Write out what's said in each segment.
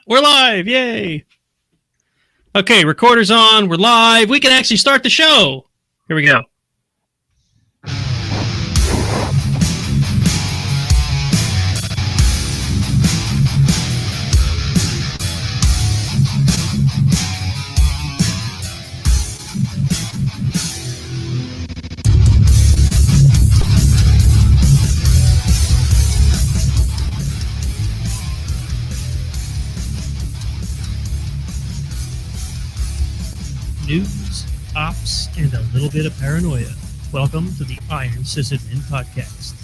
We're live! Yay! Okay, recorder's on. We're live. We can actually start the show. Here we go. News, ops, and a little bit of paranoia. Welcome to the Iron Sysadmin podcast.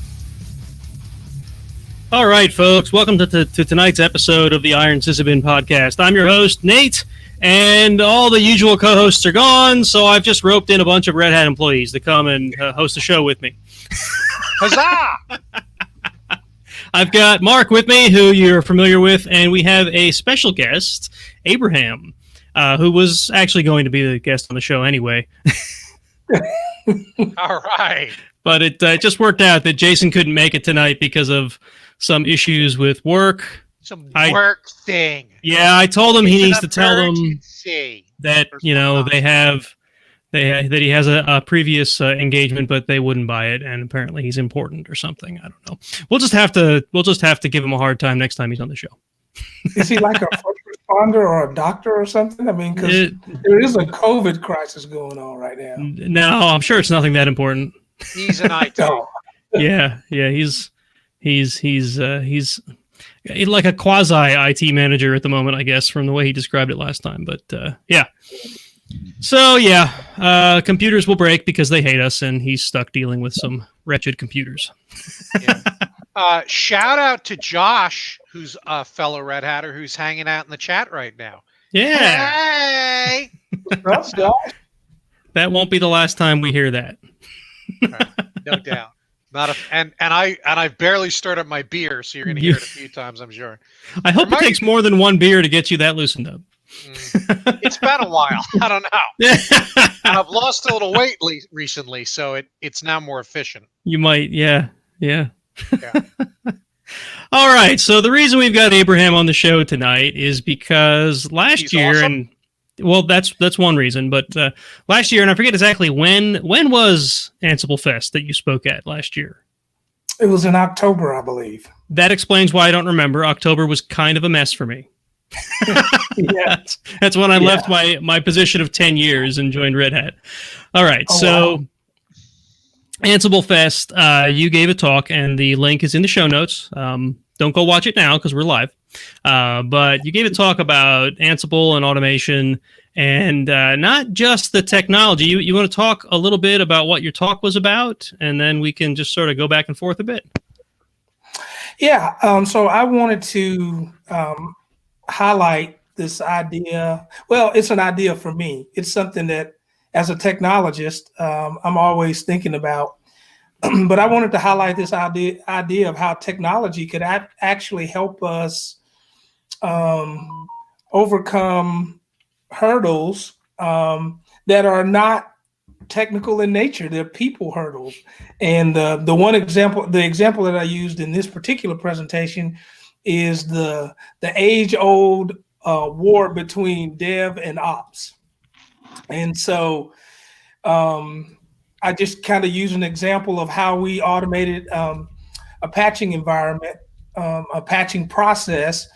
All right, folks, welcome to tonight's episode of the Iron Sysadmin podcast. I'm your host, Nate, and all the usual co-hosts are gone, so I've just roped in a bunch of Red Hat employees to come and host a show with me. Huzzah! I've got Mark with me, who you're familiar with, and we have a special guest, Abraham. Who was actually going to be the guest on the show anyway. All right. But it just worked out that Jason couldn't make it tonight because of some issues with work. Some work thing. Yeah, I told him he needs to tell them that, you know, that he has a previous engagement, but they wouldn't buy it, and apparently he's important or something. I don't know. We'll just have to give him a hard time next time he's on the show. Is he like a first responder or a doctor or something? I mean, because there is a COVID crisis going on right now. No, I'm sure it's nothing that important. He's an IT. Yeah, he's like a quasi IT manager at the moment, I guess, from the way he described it last time. But yeah. So yeah, computers will break because they hate us, and he's stuck dealing with some wretched computers. Yeah. Shout out to Josh, who's a fellow Red Hatter who's hanging out in the chat right now. Yeah. Hey! That won't be the last time we hear that. No doubt. And I've barely stirred up my beer, so you're going to hear it a few times, I'm sure. I hope it takes more than one beer to get you that loosened up. It's been a while. I don't know. I've lost a little weight recently, so it's now more efficient. You might, yeah. All right, so the reason we've got Abraham on the show tonight is because last year, awesome. and well, that's one reason, but last year, and I forget exactly when was Ansible Fest that you spoke at last year? It was in October, I believe. That explains why I don't remember. October was kind of a mess for me. Yeah. That's when I left my position of 10 years and joined Red Hat. All right, Wow. Ansible Fest, you gave a talk, and the link is in the show notes. Don't go watch it now because we're live. But you gave a talk about Ansible and automation, and not just the technology. You want to talk a little bit about what your talk was about, and then we can just sort of go back and forth a bit. Yeah. So I wanted to highlight this idea. Well, it's an idea for me. It's something that, as a technologist, I'm always thinking about, but I wanted to highlight this idea of how technology could actually help us overcome hurdles that are not technical in nature. They're people hurdles. And the example that I used in this particular presentation is the age-old war between dev and ops. And so I just kind of use an example of how we automated a patching environment, a patching process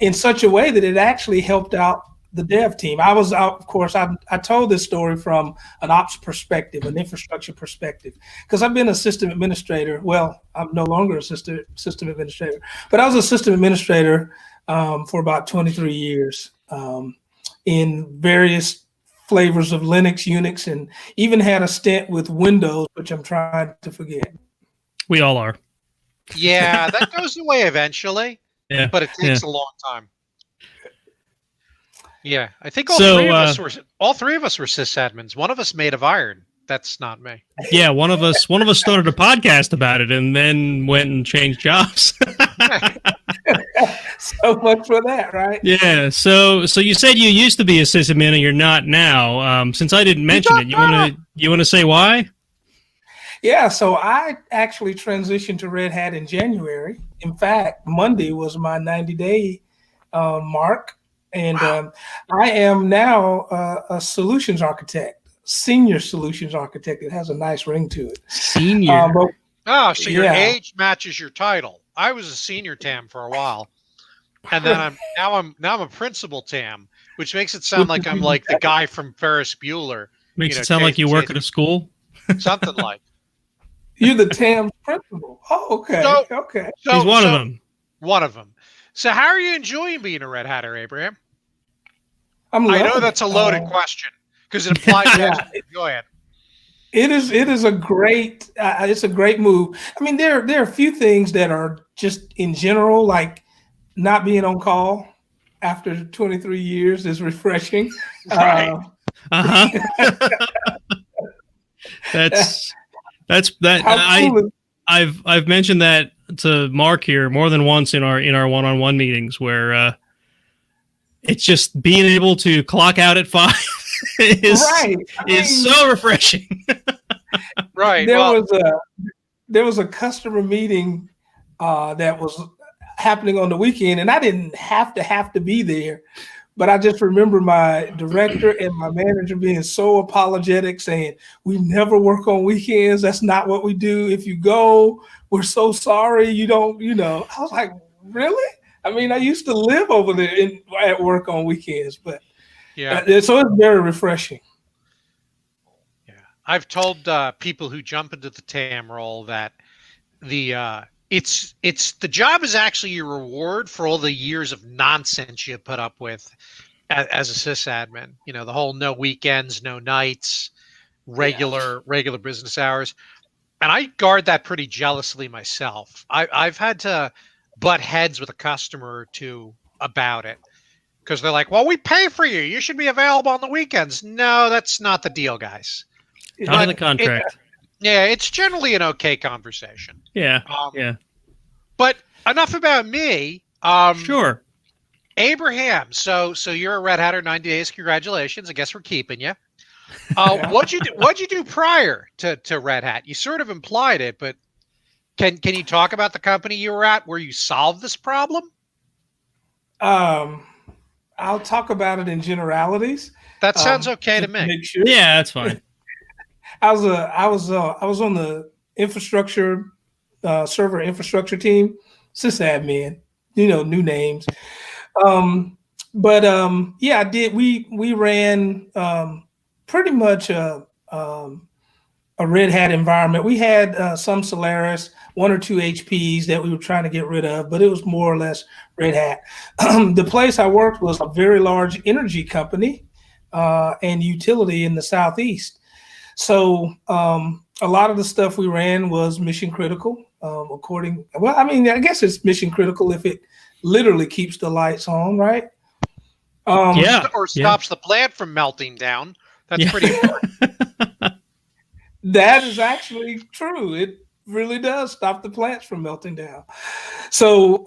in such a way that it actually helped out the dev team. I told this story from an ops perspective, an infrastructure perspective, because I've been a system administrator. Well, I'm no longer a system administrator, but I was a system administrator for about 23 years in various flavors of Linux, Unix, and even had a stint with Windows, which I'm trying to forget. We all are. Yeah, that goes away eventually. Yeah, but it takes a long time. Yeah, I think all three of us were sysadmins. One of us made of iron. That's not me. Yeah, one of us started a podcast about it and then went and changed jobs. So much for that, right? Yeah. So you said you used to be a sysadmin and you're not now. Since I didn't mention it, you want to say why? Yeah. So I actually transitioned to Red Hat in January. In fact, Monday was my 90-day Mark, and I am now a solutions architect, senior solutions architect. It has a nice ring to it. Senior. So your age matches your title. I was a senior TAM for a while, and then I'm a principal TAM, which makes it sound like I'm like the guy from Ferris Bueller. Makes it sound like you work at a school. Something like. You're the TAM principal. Oh, okay. Okay. He's one of them. One of them. So how are you enjoying being a Red Hatter, Abraham? I know that's a loaded question because it implies go ahead. It is a great it's a great move. I mean, there are a few things that are just in general, like not being on call after 23 years is refreshing. Right. That's that. I've mentioned that to Mark here more than once in our one-on-one meetings where it's just being able to clock out at 5 is so refreshing. Right. There was a customer meeting that was happening on the weekend, and I didn't have to be there, but I just remember my director and my manager being so apologetic, saying, "We never work on weekends. That's not what we do. If you go, we're so sorry. You don't, I was like, really? I mean, I used to live over there at work on weekends, but so it's very refreshing. Yeah, I've told people who jump into the TAM role that the job is actually a reward for all the years of nonsense you put up with as a sysadmin. The whole no weekends, no nights, regular business hours. And I guard that pretty jealously myself. I've had to butt heads with a customer or two about it because they're like, well, we pay for you. You should be available on the weekends. No, that's not the deal, guys. Not in the contract. It's generally an okay conversation. Yeah. But enough about me. Sure. Abraham, so you're a Red Hatter, 90 days. Congratulations. I guess we're keeping you. What'd you do prior to Red Hat? You sort of implied it, but can you talk about the company you were at where you solved this problem? I'll talk about it in generalities. That sounds okay to me. Make sure. Yeah, that's fine. I was on the infrastructure server infrastructure team, Sysadmin. New names. I did. We ran pretty much a Red Hat environment. We had some Solaris, 1 or 2 HPs that we were trying to get rid of, but it was more or less Red Hat. The place I worked was a very large energy company and utility in the Southeast. So a lot of the stuff we ran was mission critical. I guess it's mission critical if it literally keeps the lights on, right? Or stops the plant from melting down. That's pretty important. That is actually true. It really does stop the plants from melting down. So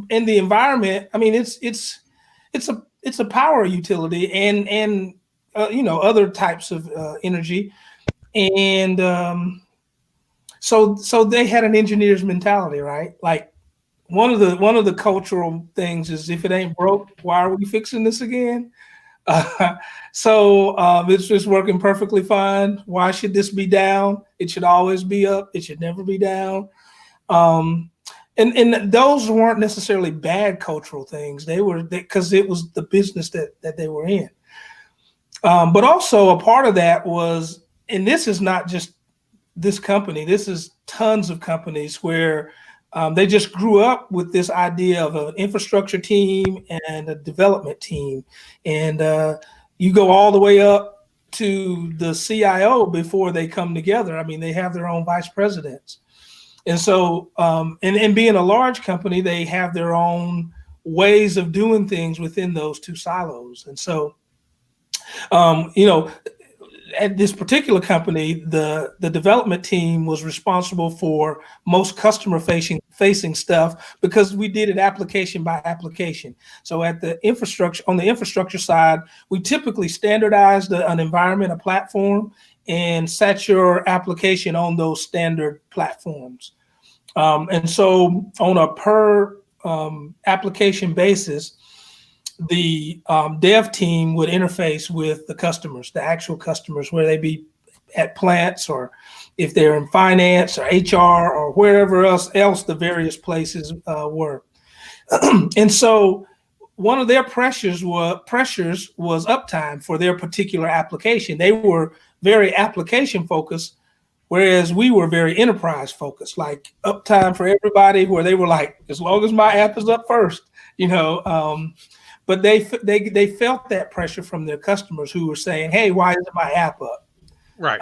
in the environment, I mean, it's a power utility and other types of energy, and so they had an engineer's mentality, right? Like one of the cultural things is if it ain't broke, why are we fixing this again? It's just working perfectly fine. Why should this be down? It should always be up. It should never be down. And those weren't necessarily bad cultural things. They were because it was the business that they were in. But also a part of that was, and this is not just this company, this is tons of companies where they just grew up with this idea of an infrastructure team and a development team. And you go all the way up to the CIO before they come together. I mean, they have their own vice presidents. And so, and being a large company, they have their own ways of doing things within those two silos. And so, at this particular company, the development team was responsible for most customer facing stuff because we did it application by application. So on the infrastructure side, we typically standardized an environment, a platform, and set your application on those standard platforms. And so on a per application basis, the dev team would interface with the customers, the actual customers, where they be at plants or if they're in finance or HR or wherever else the various places were. And so one of their pressures was uptime for their particular application. They were very application focused, whereas we were very enterprise focused, like uptime for everybody, where they were like, as long as my app is up first, but they felt that pressure from their customers who were saying, hey, why isn't my app up? Right.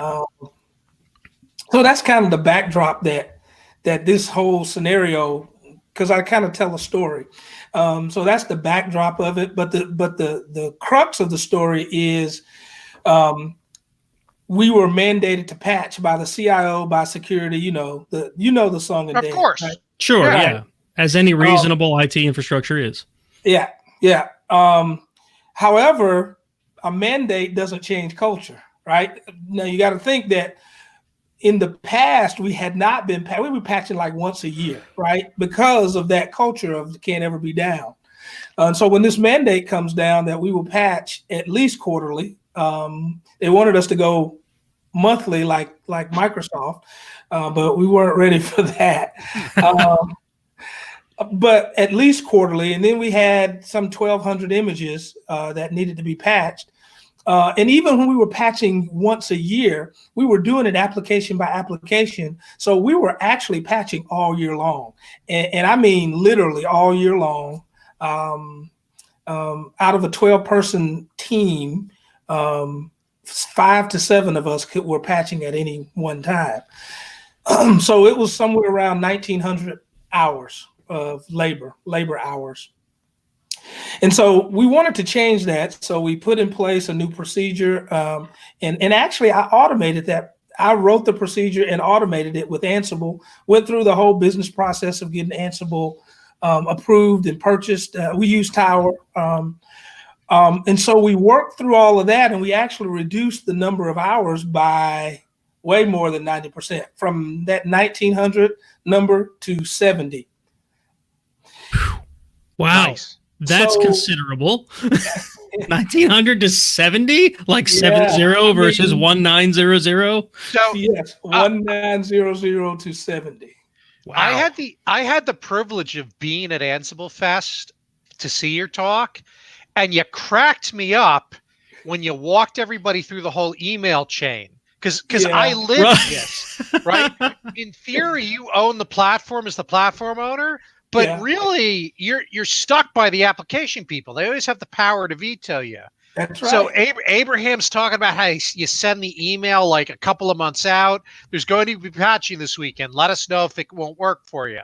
So that's kind of the backdrop that this whole scenario, because I kind of tell a story. So that's the backdrop of it. But the crux of the story is we were mandated to patch by the CIO, by security, the song and dance. Of course. Right? Sure, yeah. As any reasonable IT infrastructure is. Yeah. However, a mandate doesn't change culture, right? Now you got to think that in the past, we had not been, we were patching like once a year, right? Because of that culture of can't ever be down. And so when this mandate comes down that we will patch at least quarterly, they wanted us to go monthly like Microsoft, but we weren't ready for that. But at least quarterly. And then we had some 1,200 images that needed to be patched. And even when we were patching once a year, we were doing it application by application. So we were actually patching all year long. And I mean, literally all year long. Out of a 12-person team, 5 to 7 of us were patching at any one time. So it was somewhere around 1,900 hours of labor hours. And so we wanted to change that. So we put in place a new procedure. And actually, I automated that. I wrote the procedure and automated it with Ansible, went through the whole business process of getting Ansible approved and purchased. We use Tower. And so we worked through all of that, and we actually reduced the number of hours by way more than 90%, from that 1,900 number to 70. Wow. Nice. That's considerable. 1,900 to 70, like 70 versus 1900. So yes, 1900 to 70. Wow. I had the privilege of being at Ansible Fest to see your talk, and you cracked me up when you walked everybody through the whole email chain. Because I lived this, right? In theory, you own the platform as the platform owner. But really, you're stuck by the application people. They always have the power to veto you. That's right. So Abraham's talking about how you send the email like a couple of months out. There's going to be patching this weekend. Let us know if it won't work for you.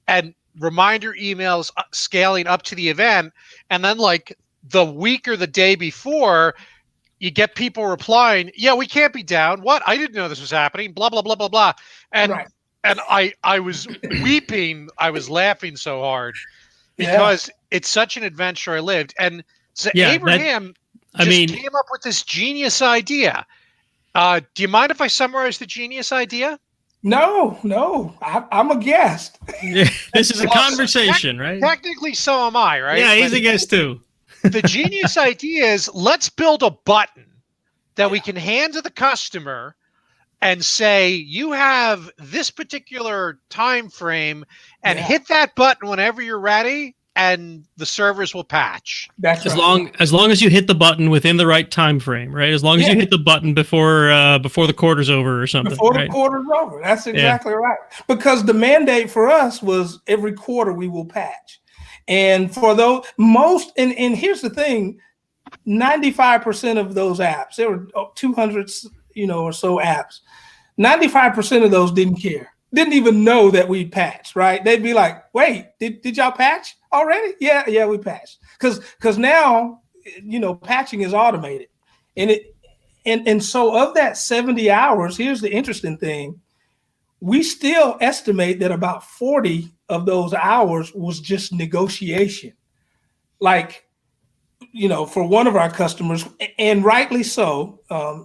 And reminder emails scaling up to the event. And then like the week or the day before, you get people replying, yeah, we can't be down. What? I didn't know this was happening. Blah, blah, blah, blah, blah. And And I was weeping. I was laughing so hard because it's such an adventure I lived. And so Abraham came up with this genius idea. Do you mind if I summarize the genius idea? No, I'm a guest. Yeah, this is a conversation, right? Technically, so am I, right? Yeah, he's a guest too. The genius idea is let's build a button that we can hand to the customer and say, you have this particular time frame, and hit that button whenever you're ready, and the servers will patch. That's as long as you hit the button within the right time frame, right? As long as you hit the button before the quarter's over or something. Before the quarter's over. That's exactly right. Because the mandate for us was every quarter we will patch. And for those and here's the thing, 95% of those apps, there were 200 or so apps. 95% of those didn't care, didn't even know that we patched, right? They'd be like, wait, did y'all patch already? Yeah, we patched. Because now, patching is automated. And so of that 70 hours, here's the interesting thing. We still estimate that about 40 of those hours was just negotiation. Like, for one of our customers, and rightly so.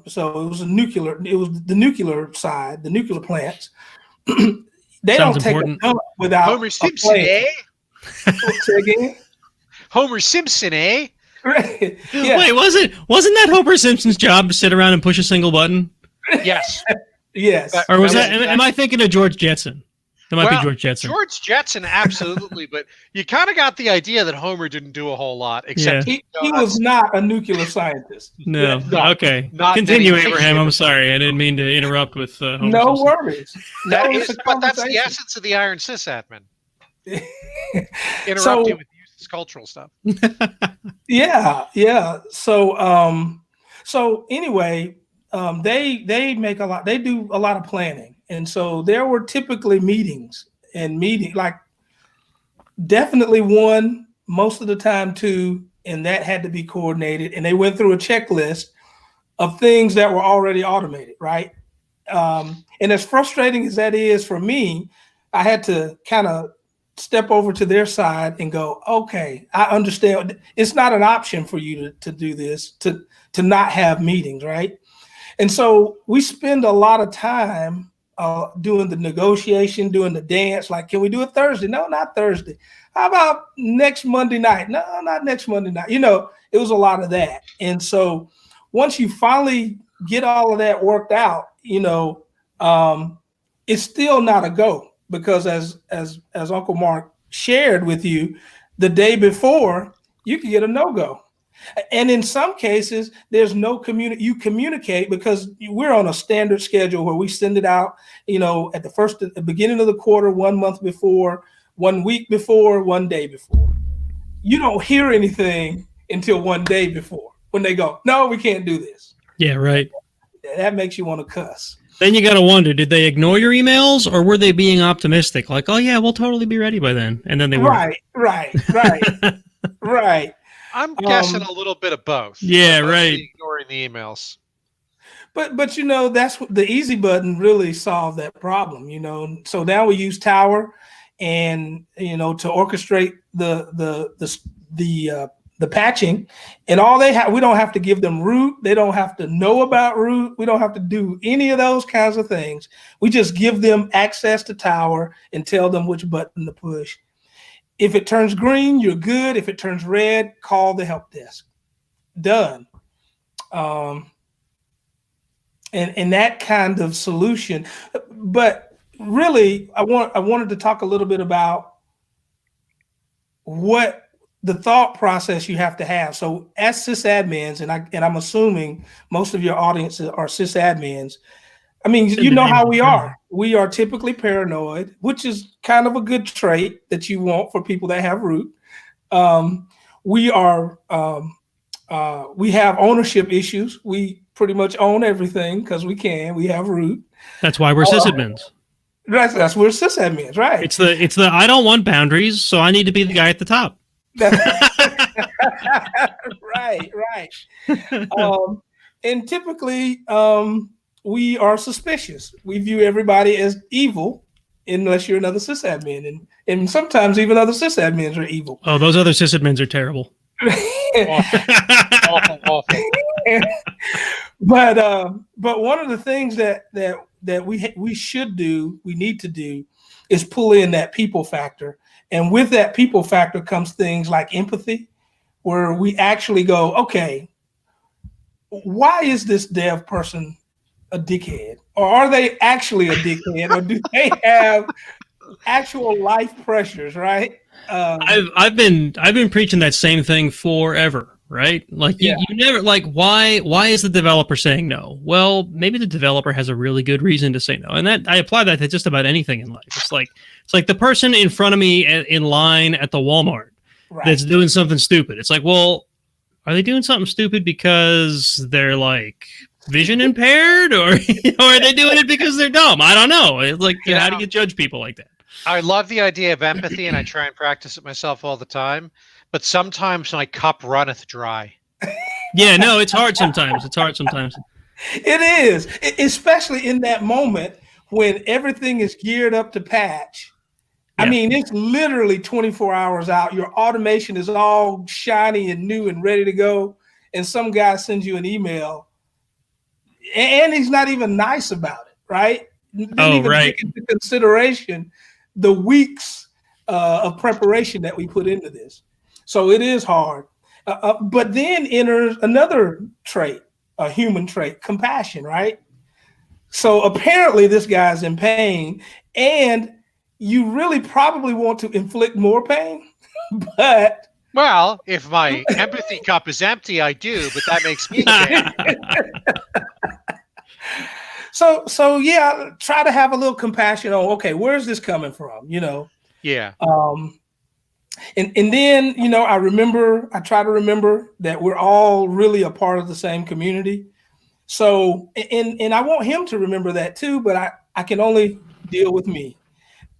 So it was the nuclear side, the nuclear plants. They don't take a dump without Homer Simpson, Say again? Homer Simpson, eh? Right. Yeah. Wait, wasn't that Homer Simpson's job to sit around and push a single button? Yes. Yes. Or was That that? was Am I thinking of George Jetson? That might be George Jetson. George Jetson, absolutely, but you kind of got the idea that Homer didn't do a whole lot, except He was not a nuclear scientist. No. No, okay. not Continue, many- Abraham. I'm sorry. I didn't mean to interrupt with Homer No Simpson. worries. That No, is, it's a but that's the conversation. essence of the Iron Sysadmin. Interrupt So- you with useless cultural stuff. Yeah. So anyway, they make a lot. They do a lot of planning, and so there were typically meetings like definitely one, most of the time two, and that had to be coordinated. And they went through a checklist of things that were already automated, right? And as frustrating as that is for me, I had to kind of step over to their side and go, okay, I understand. It's not an option for you to do this, to not have meetings, right? And so we spend a lot of time doing the negotiation, doing the dance. Like, can we do it Thursday? No, not Thursday. How about next Monday night? No, not next Monday night. It was a lot of that. And so once you finally get all of that worked out, it's still not a go, because as Uncle Mark shared with you, the day before you can get a no-go. And in some cases, there's no you communicate, because we're on a standard schedule where we send it out, at the beginning of the quarter, 1 month before, 1 week before, 1 day before. You don't hear anything until 1 day before, when they go, no, we can't do this. Yeah, right. That makes you want to cuss. Then you got to wonder, did they ignore your emails, or were they being optimistic? Like, oh yeah, we'll totally be ready by then. And then they were. Right. Right. I'm guessing a little bit of both. Yeah, But right. Ignoring the emails. But that's what the easy button really solved that problem, So now we use Tower, and to orchestrate the patching, and all we don't have to give them root. They don't have to know about root. We don't have to do any of those kinds of things. We just give them access to Tower and tell them which button to push. If it turns green, you're good. If it turns red, call the help desk. Done. And that kind of solution. But really, I wanted to talk a little bit about what the thought process you have to have. So as sysadmins, and I'm assuming most of your audience are sysadmins. I mean, you know how we are. We are typically paranoid, which is kind of a good trait that you want for people that have root. We have ownership issues. We pretty much own everything because we can. We have root. That's why we're sysadmins. That's we're sysadmins, right? It's the I don't want boundaries, so I need to be the guy at the top. Right. And typically, we are suspicious. We view everybody as evil, unless you're another sysadmin, and sometimes even other sysadmins are evil. Oh, those other sysadmins are terrible. Awful. But one of the things that we should do, we need to do, is pull in that people factor. And with that people factor comes things like empathy, where we actually go, okay, why is this dev person a dickhead? Or are they actually a dickhead? Or do they have actual life pressures, right? I've been preaching that same thing forever, right? Like you never why is the developer saying no? Well, maybe the developer has a really good reason to say no, and that I apply that to just about anything in life. It's like the person in front of me in line at the Walmart that's doing something stupid. It's like, well, are they doing something stupid because they're like vision impaired, or are they doing it because they're dumb? I don't know. It's like, how do you judge people like that? I love the idea of empathy, and I try and practice it myself all the time. But sometimes my cup runneth dry. Yeah, no, it's hard sometimes. It is, especially in that moment when everything is geared up to patch. I mean, it's literally 24 hours out. Your automation is all shiny and new and ready to go. And some guy sends you an email, and he's not even nice about it, right? Didn't even take into consideration the weeks of preparation that we put into this. So it is hard. But then enters another trait, a human trait, compassion, right? So apparently this guy's in pain, and you really probably want to inflict more pain, but Well, if my empathy cup is empty, I do, but that makes me mad. so yeah, try to have a little compassion on, okay, where's this coming from? Yeah. And then, I try to remember that we're all really a part of the same community. So, and I want him to remember that too, but I can only deal with me.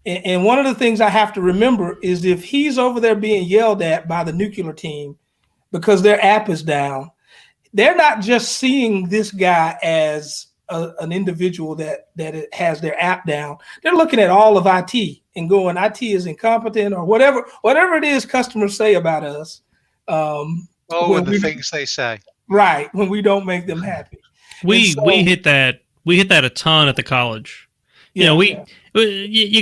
And one of the things I have to remember is if he's over there being yelled at by the nuclear team because their app is down, they're not just seeing this guy as an individual that has their app down. They're looking at all of IT and going, IT is incompetent or whatever it is customers say about us. And the things they say. Right, when we don't make them happy. We hit that a ton at the college. You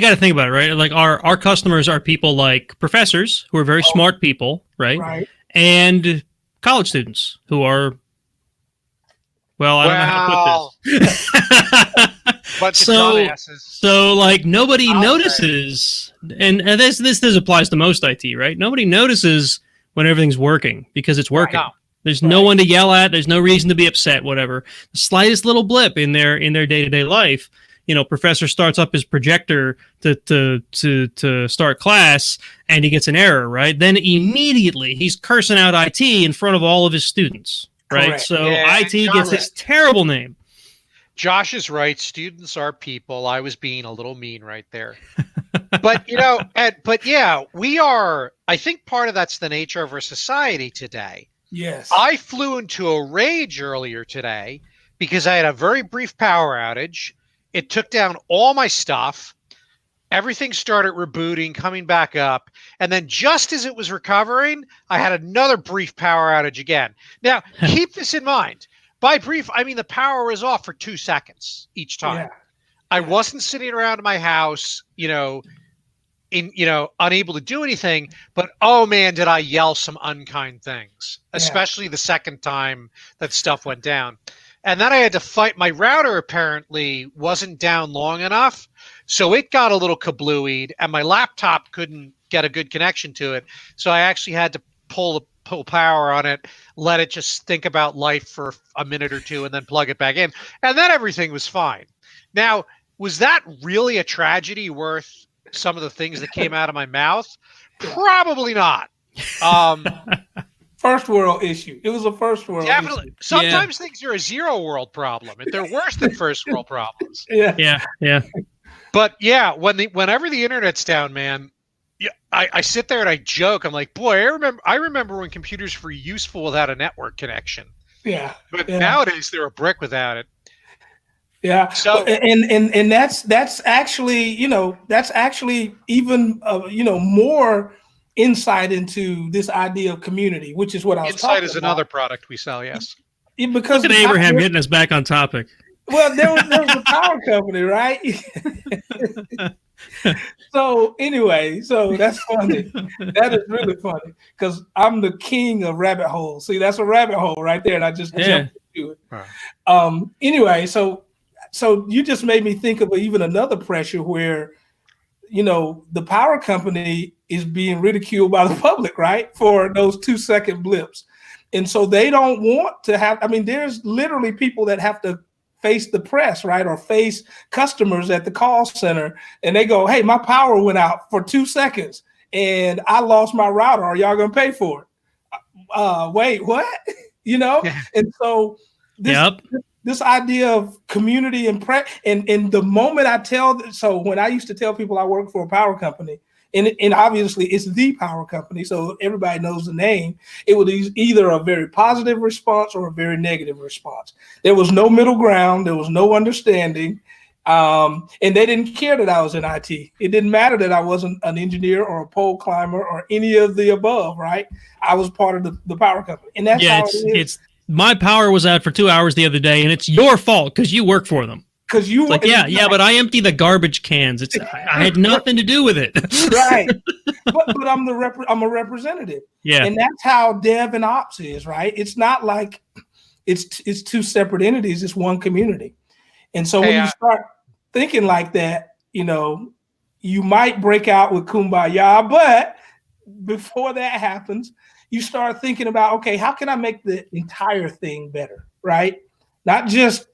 got to think about it, right? Like our customers are people like professors who are very smart people, right? Right. And college students who are, I don't know how to put this. Bunch of dumbasses. So like nobody notices, and this applies to most IT, right? Nobody notices when everything's working because it's working. No. There's no one to yell at. There's no reason to be upset. Whatever, the slightest little blip in their day-to-day life. Professor starts up his projector to start class, and he gets an error, right? Then immediately he's cursing out IT in front of all of his students, right? Correct. So IT gets this terrible name. Josh is right. Students are people. I was being a little mean right there. But, we are, I think part of that's the nature of our society today. Yes. I flew into a rage earlier today because I had a very brief power outage. It took down all my stuff. Everything started rebooting, coming back up. And then just as it was recovering, I had another brief power outage again. Now, keep this in mind. By brief, I mean the power was off for 2 seconds each time. Yeah. I wasn't sitting around in my house, unable to do anything. But, oh, man, did I yell some unkind things, especially the second time that stuff went down. And then I had to fight. My router apparently wasn't down long enough, so it got a little kablooied, and my laptop couldn't get a good connection to it. So I actually had to pull power on it, let it just think about life for a minute or two, and then plug it back in. And then everything was fine. Now, was that really a tragedy worth some of the things that came out of my mouth? Probably not. First world issue. It was a first world Definitely. issue. Sometimes things are a zero world problem. They're worse than first world problems. Yeah. But whenever the internet's down, man, I sit there and I joke. I'm like, boy, I remember when computers were useful without a network connection. Yeah. But nowadays they're a brick without it. Yeah. So and that's actually even more insight into this idea of community, which is what I was talking about. Insight is another product we sell, yes. Because look at Abraham getting us back on topic. Well, there was a power company, right? So anyway, that's funny. That is really funny because I'm the king of rabbit holes. See, that's a rabbit hole right there, and I just jumped into it. Right. Anyway, so you just made me think of even another pressure where, the power company is being ridiculed by the public, right, for those 2-second blips. And so they don't want to have, there's literally people that have to face the press, right, or face customers at the call center, and they go, hey, my power went out for 2 seconds, and I lost my router. Are y'all going to pay for it? Wait, what? And so this idea of community and the moment when I used to tell people I work for a power company, and obviously it's the power company, so everybody knows the name, it was either a very positive response or a very negative response. There was no middle ground. There was no understanding. And they didn't care that I was in IT. It didn't matter that I wasn't an engineer or a pole climber or any of the above, right? I was part of the power company. And that's how it is. My power was out for 2 hours the other day, and it's your fault because you work for them. because you like, yeah, but I empty the garbage cans. I had nothing to do with it. Right. But I'm I'm a representative. Yeah. And that's how dev and ops is, right? It's not like it's two separate entities, it's one community. And so when you start thinking like that, you might break out with kumbaya, but before that happens, you start thinking about, okay, how can I make the entire thing better, right? Not just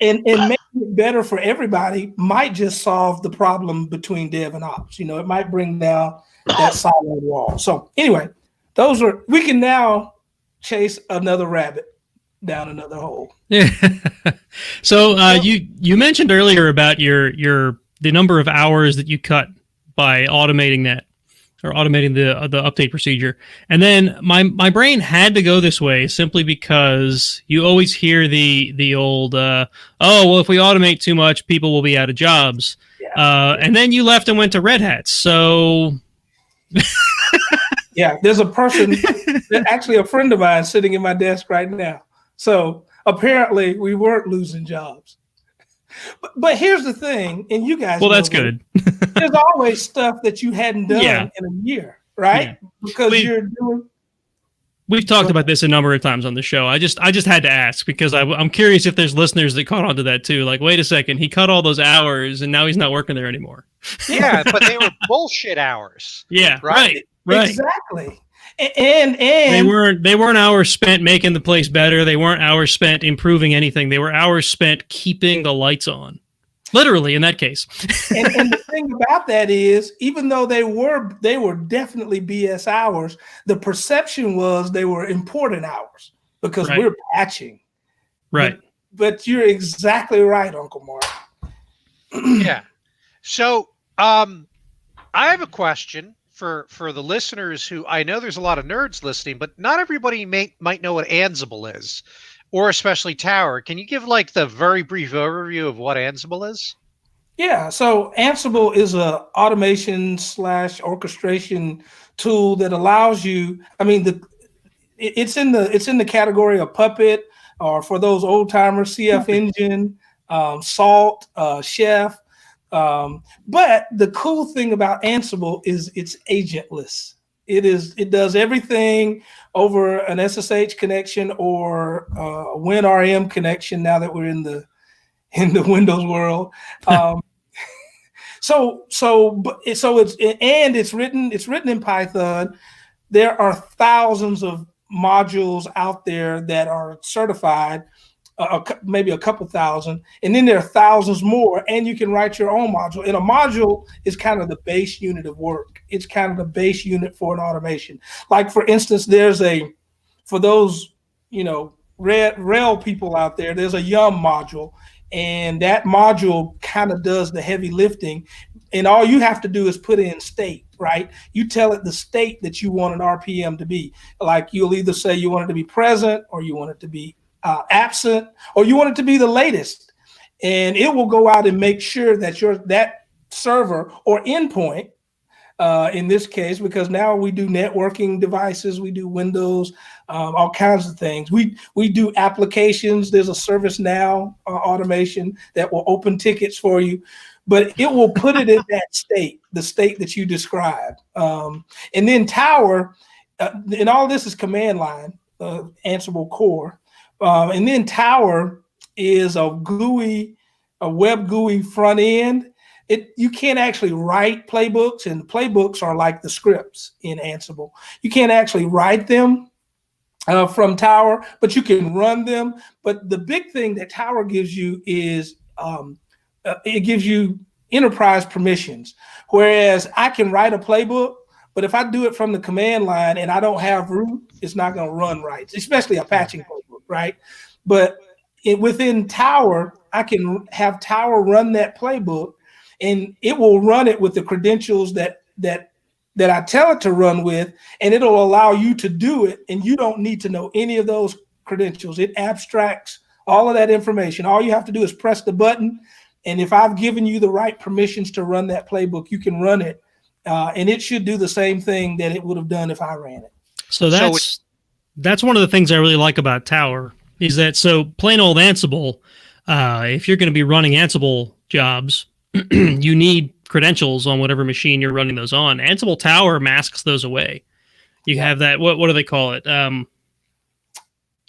and making it better for everybody might just solve the problem between dev and ops. It might bring down that solid wall. So anyway, we can now chase another rabbit down another hole. Yeah. So you mentioned earlier about the number of hours that you cut by automating that, or automating the update procedure. And then my brain had to go this way simply because you always hear the old, if we automate too much, people will be out of jobs. Yeah. And then you left and went to Red Hat. So yeah, there's a person, actually a friend of mine sitting in my desk right now. So apparently we weren't losing jobs. But here's the thing, and you guys that's good. There's always stuff that you hadn't done in a year, right? Yeah. Because we've talked about this a number of times on the show. I just had to ask because I'm curious if there's listeners that caught on to that too. Like, wait a second, he cut all those hours and now he's not working there anymore. Yeah, but they were bullshit hours. Yeah, right. Exactly. And they weren't hours spent making the place better. They weren't hours spent improving anything. They were hours spent keeping the lights on. Literally, in that case. and the thing about that is, even though they were definitely BS hours, the perception was they were important hours because we're patching. Right. But you're exactly right, Uncle Mark. Yeah. So I have a question for the listeners who, I know there's a lot of nerds listening, but not everybody might know what Ansible is, or especially Tower. Can you give like the very brief overview of what Ansible is? Yeah, so Ansible is a automation / orchestration tool that allows you. I mean, it's in the category of Puppet, or for those old timers, CF Engine, Salt, Chef. But the cool thing about Ansible is it's agentless. It does everything over an SSH connection or a WinRM connection. Now that we're in the Windows world, it's written in Python. There are thousands of modules out there that are certified. Maybe a couple thousand, and then there are thousands more, and you can write your own module. And a module is kind of the base unit of work. It's kind of the base unit for an automation. Like, for instance, for those, Rail people out there, there's a Yum module, and that module kind of does the heavy lifting, and all you have to do is put in state, right? You tell it the state that you want an RPM to be. Like, you'll either say you want it to be present, or you want it to be absent, or you want it to be the latest, and it will go out and make sure that that server or endpoint, in this case, because now we do networking devices, we do Windows, all kinds of things. We do applications. There's a ServiceNow automation that will open tickets for you, but it will put it in that state, the state that you described. And then Tower, and all this is command line, Ansible core. And then Tower is a web GUI front end. You can't actually write playbooks, and playbooks are like the scripts in Ansible. You can't actually write them from Tower, but you can run them. But the big thing that Tower gives you is it gives you enterprise permissions, whereas I can write a playbook, but if I do it from the command line and I don't have root, it's not going to run right, especially a patching playbook, right? But within Tower, I can have Tower run that playbook, and it will run it with the credentials that I tell it to run with, and it'll allow you to do it, and you don't need to know any of those credentials. It abstracts all of that information. All you have to do is press the button, and if I've given you the right permissions to run that playbook, you can run it. And it should do the same thing that it would have done if I ran it. So that's one of the things I really like about Tower is that, so plain old Ansible, if you're going to be running Ansible jobs, you need credentials on whatever machine you're running those on. Ansible Tower masks those away. You have that. What do they call it?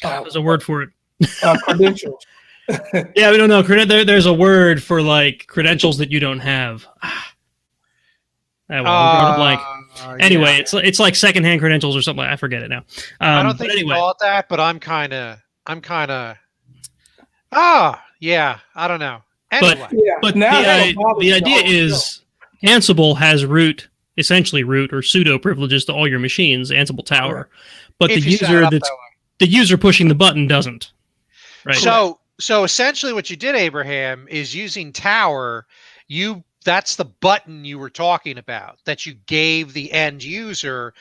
There's a word for it. Credentials. Yeah, we don't know. There's a word for like credentials that you don't have. I'm drawing a blank. Anyway, it's like secondhand credentials or something. I forget it now. I don't think you call it that, but I'm kind of. Yeah, I don't know. Anyway, but the idea is Ansible has essentially root or sudo privileges to all your machines, Ansible Tower, but the user pushing the button doesn't. Right. So essentially, what you did, Abraham, is using Tower. That's the button you were talking about that you gave the end user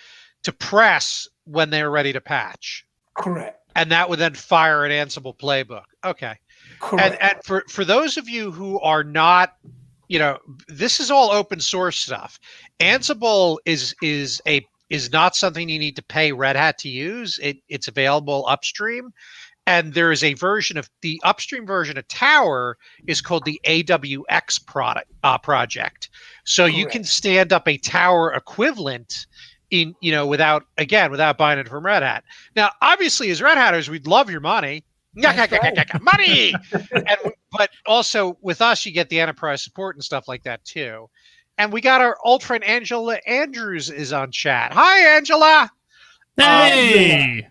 to press when they were ready to patch. Correct. And that would then fire an Ansible playbook. Okay. Correct. And for those of you who are not, this is all open source stuff. Ansible is not something you need to pay Red Hat to use. It's available upstream. And there is a version of the upstream version of Tower is called the AWX project. So you can stand up a Tower equivalent without buying it from Red Hat. Now, obviously, as Red Hatters, we'd love your money. Money! But also with us, you get the enterprise support and stuff like that too. And we got our old friend Angela Andrews is on chat. Hi, Angela. Hey.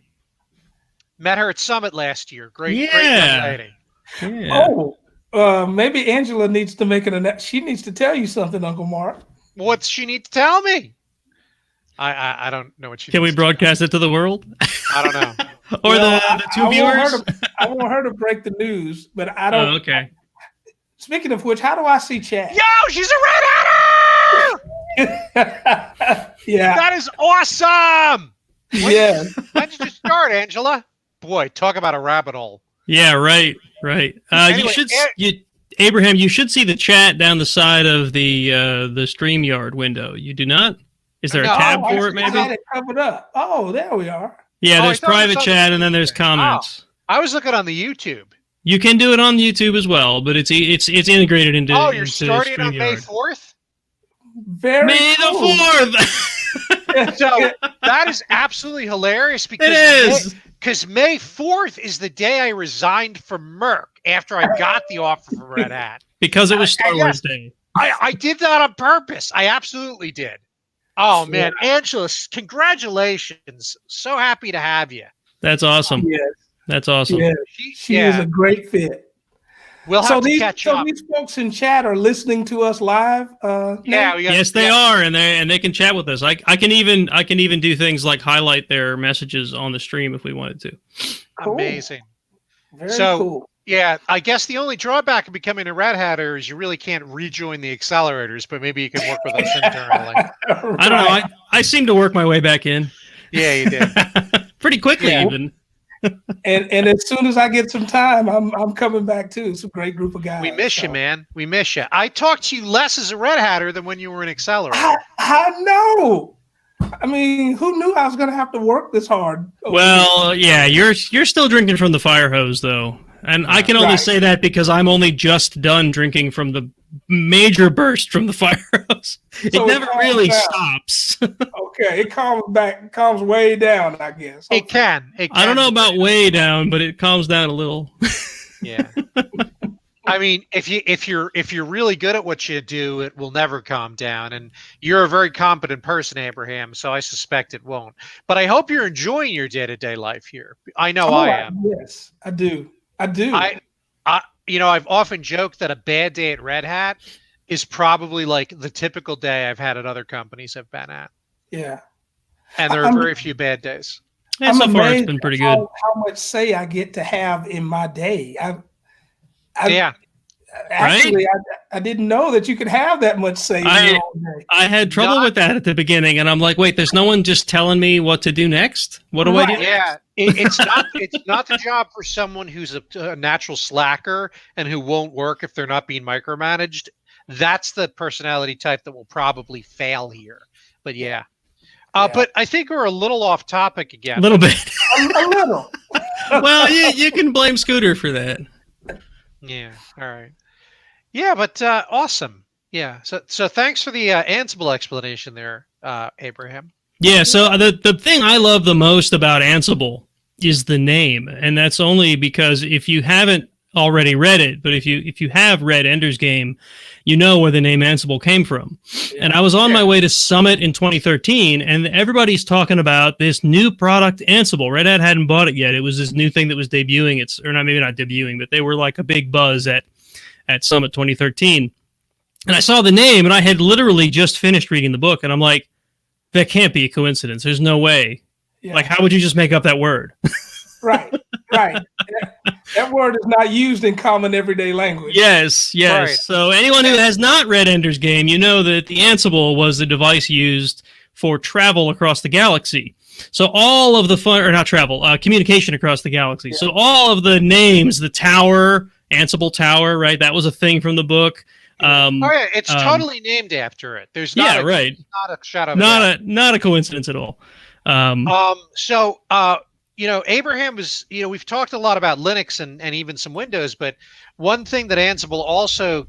Met her at Summit last year. Great young lady. Yeah. Maybe Angela needs to make it. She needs to tell you something, Uncle Mark. What's she need to tell me? I don't know what she. Can we broadcast it to the world? I don't know. Or the two viewers? I want her to break the news, but I don't. Oh, okay. Speaking of which, how do I see chat? Yo, she's a Red Hatter! Yeah. That is awesome! When did you start, Angela? Boy, talk about a rabbit hole. Yeah, right. Anyway, Abraham, you should see the chat down the side of the StreamYard window. You do not? Is there a tab for it, maybe? I had it covered up. Oh, there we are. Yeah, there's private chat, and then there's comments. I was looking on the YouTube. You can do it on YouTube as well, but it's integrated into. Oh, you're starting on May 4th? May cool. the 4th! So that is absolutely hilarious because May 4th is the day I resigned from Merck after I got the offer from Red Hat. Because it was Star Wars Day. I did that on purpose. I absolutely did. Oh, man. Angela, congratulations. So happy to have you. That's awesome. Yes. That's awesome. Yeah. She is a great fit. We'll have to catch up. So these folks in chat are listening to us live. Yes, they are, and they can chat with us. I can even do things like highlight their messages on the stream if we wanted to. Cool. Amazing. Very cool. Yeah, I guess the only drawback of becoming a Red Hatter is you really can't rejoin the accelerators, but maybe you can work with us internally. Right. I don't know. I seem to work my way back in. Yeah, you did. Pretty quickly, even. And as soon as I get some time, I'm coming back too. It's a great group of guys. We miss you, man. We miss you. I talked to you less as a Red Hatter than when you were an accelerator. I know. I mean, who knew I was going to have to work this hard? Well, yeah, you're still drinking from the fire hose, though. And I can only say that because I'm only just done drinking from the major burst from the fire hose. So it never really stops. Okay, it calms way down, I guess. Okay. It can. I don't know about way down, but it calms down a little. Yeah. I mean, if you're really good at what you do, it will never calm down. And you're a very competent person, Abraham, so I suspect it won't. But I hope you're enjoying your day-to-day life here. I know I am. Yes, I do. I've often joked that a bad day at Red Hat is probably like the typical day I've had at other companies I've been at. Yeah. And there are very few bad days. Yeah, so far it's been pretty good. How much say I get to have in my day. Actually, I didn't know that you could have that much say. I had trouble with that at the beginning, and I'm like, wait, there's no one just telling me what to do next? What do I do? Yeah, it's not the job for someone who's a natural slacker and who won't work if they're not being micromanaged. That's the personality type that will probably fail here. But yeah. But I think we're a little off topic again. A little bit. A little. Well, you can blame Scooter for that. Yeah. All right. Yeah, but awesome. Yeah. So thanks for the Ansible explanation there, Abraham. Yeah, so the thing I love the most about Ansible is the name, and that's only because if you haven't already read it, but if you have read Ender's Game, you know where the name Ansible came from. And I was on my way to Summit in 2013, and everybody's talking about this new product, Ansible. Red Hat hadn't bought it yet. It was this new thing that was debuting. It's or not maybe not debuting, but they were like a big buzz at Summit 2013. And I saw the name, and I had literally just finished reading the book, and I'm like, that can't be a coincidence. There's no way. Yeah. Like, how would you just make up that word? Right. That word is not used in common everyday language. Yes. Right. So anyone who has not read Ender's Game, you know that the Ansible was the device used for travel across the galaxy. So all of the communication across the galaxy. Yeah. So all of the names, the tower, Ansible Tower, right? That was a thing from the book. It's totally named after it. There's not not a shadow of not a coincidence at all. Abraham was, we've talked a lot about Linux and even some Windows, but one thing that Ansible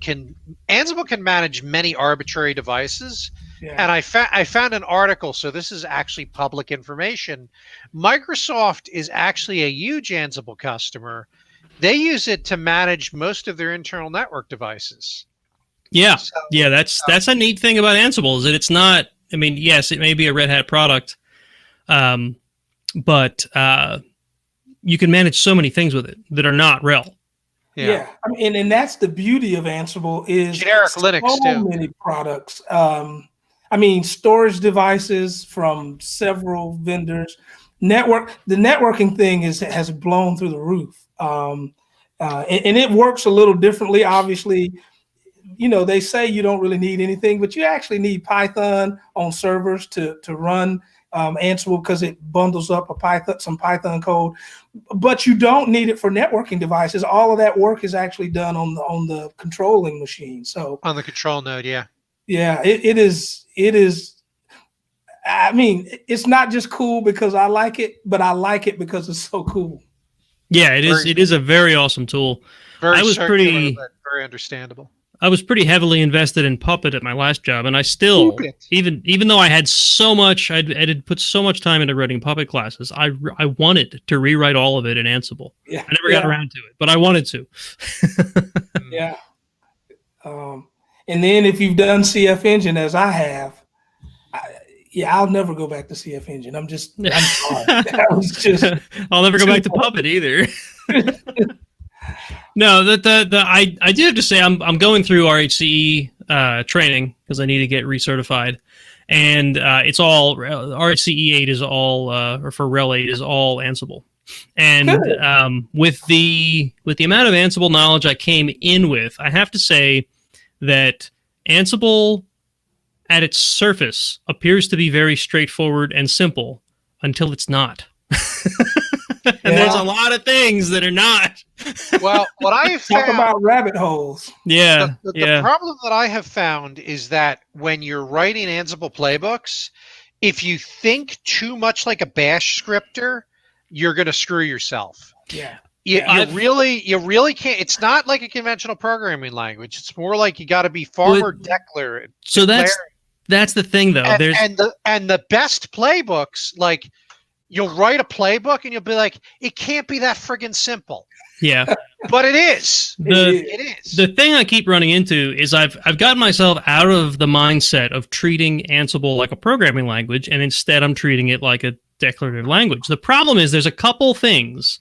can manage many arbitrary devices. Yeah. And I found an article, so this is actually public information. Microsoft is actually a huge Ansible customer. They use it to manage most of their internal network devices. Yeah, that's a neat thing about Ansible is that it's not. I mean, yes, it may be a Red Hat product, but you can manage so many things with it that are not RHEL. Yeah. I mean, and that's the beauty of Ansible is generic Linux too. Many products. I mean, storage devices from several vendors. The networking thing has blown through the roof, and it works a little differently, obviously. They say you don't really need anything, but you actually need Python on servers to run Ansible because it bundles up some Python code. But you don't need it for networking devices. All of that work is actually done on the controlling machine. So on the control node, yeah. It is. I mean, it's not just cool because I like it, but I like it because it's so cool. Yeah, it is. It is a very awesome tool. Very understandable. I was pretty heavily invested in Puppet at my last job, and I still, even though I had so much, I had put so much time into writing Puppet classes, I wanted to rewrite all of it in Ansible. Yeah, I never got around to it, but I wanted to. Yeah. And then if you've done CF Engine as I have, I'll never go back to CF Engine. I'm sorry. That was just. I'll never go back to Puppet either. No, I do have to say I'm going through RHCE training because I need to get recertified, and it's all RHCE 8 is all or for RHEL 8 is all Ansible, and with the amount of Ansible knowledge I came in with, I have to say that Ansible at its surface appears to be very straightforward and simple until it's not. And there's a lot of things that are not. Well, what I have found... Talk about rabbit holes. Yeah. The problem that I have found is that when you're writing Ansible playbooks, if you think too much like a bash scripter, you're going to screw yourself. Yeah. You really can't. It's not like a conventional programming language. It's more like you got to be far more declarative. So that's the thing, though. And the best playbooks, like... You'll write a playbook and you'll be like, it can't be that friggin' simple. Yeah. But it is. It is. The thing I keep running into is I've gotten myself out of the mindset of treating Ansible like a programming language, and instead I'm treating it like a declarative language. The problem is there's a couple things,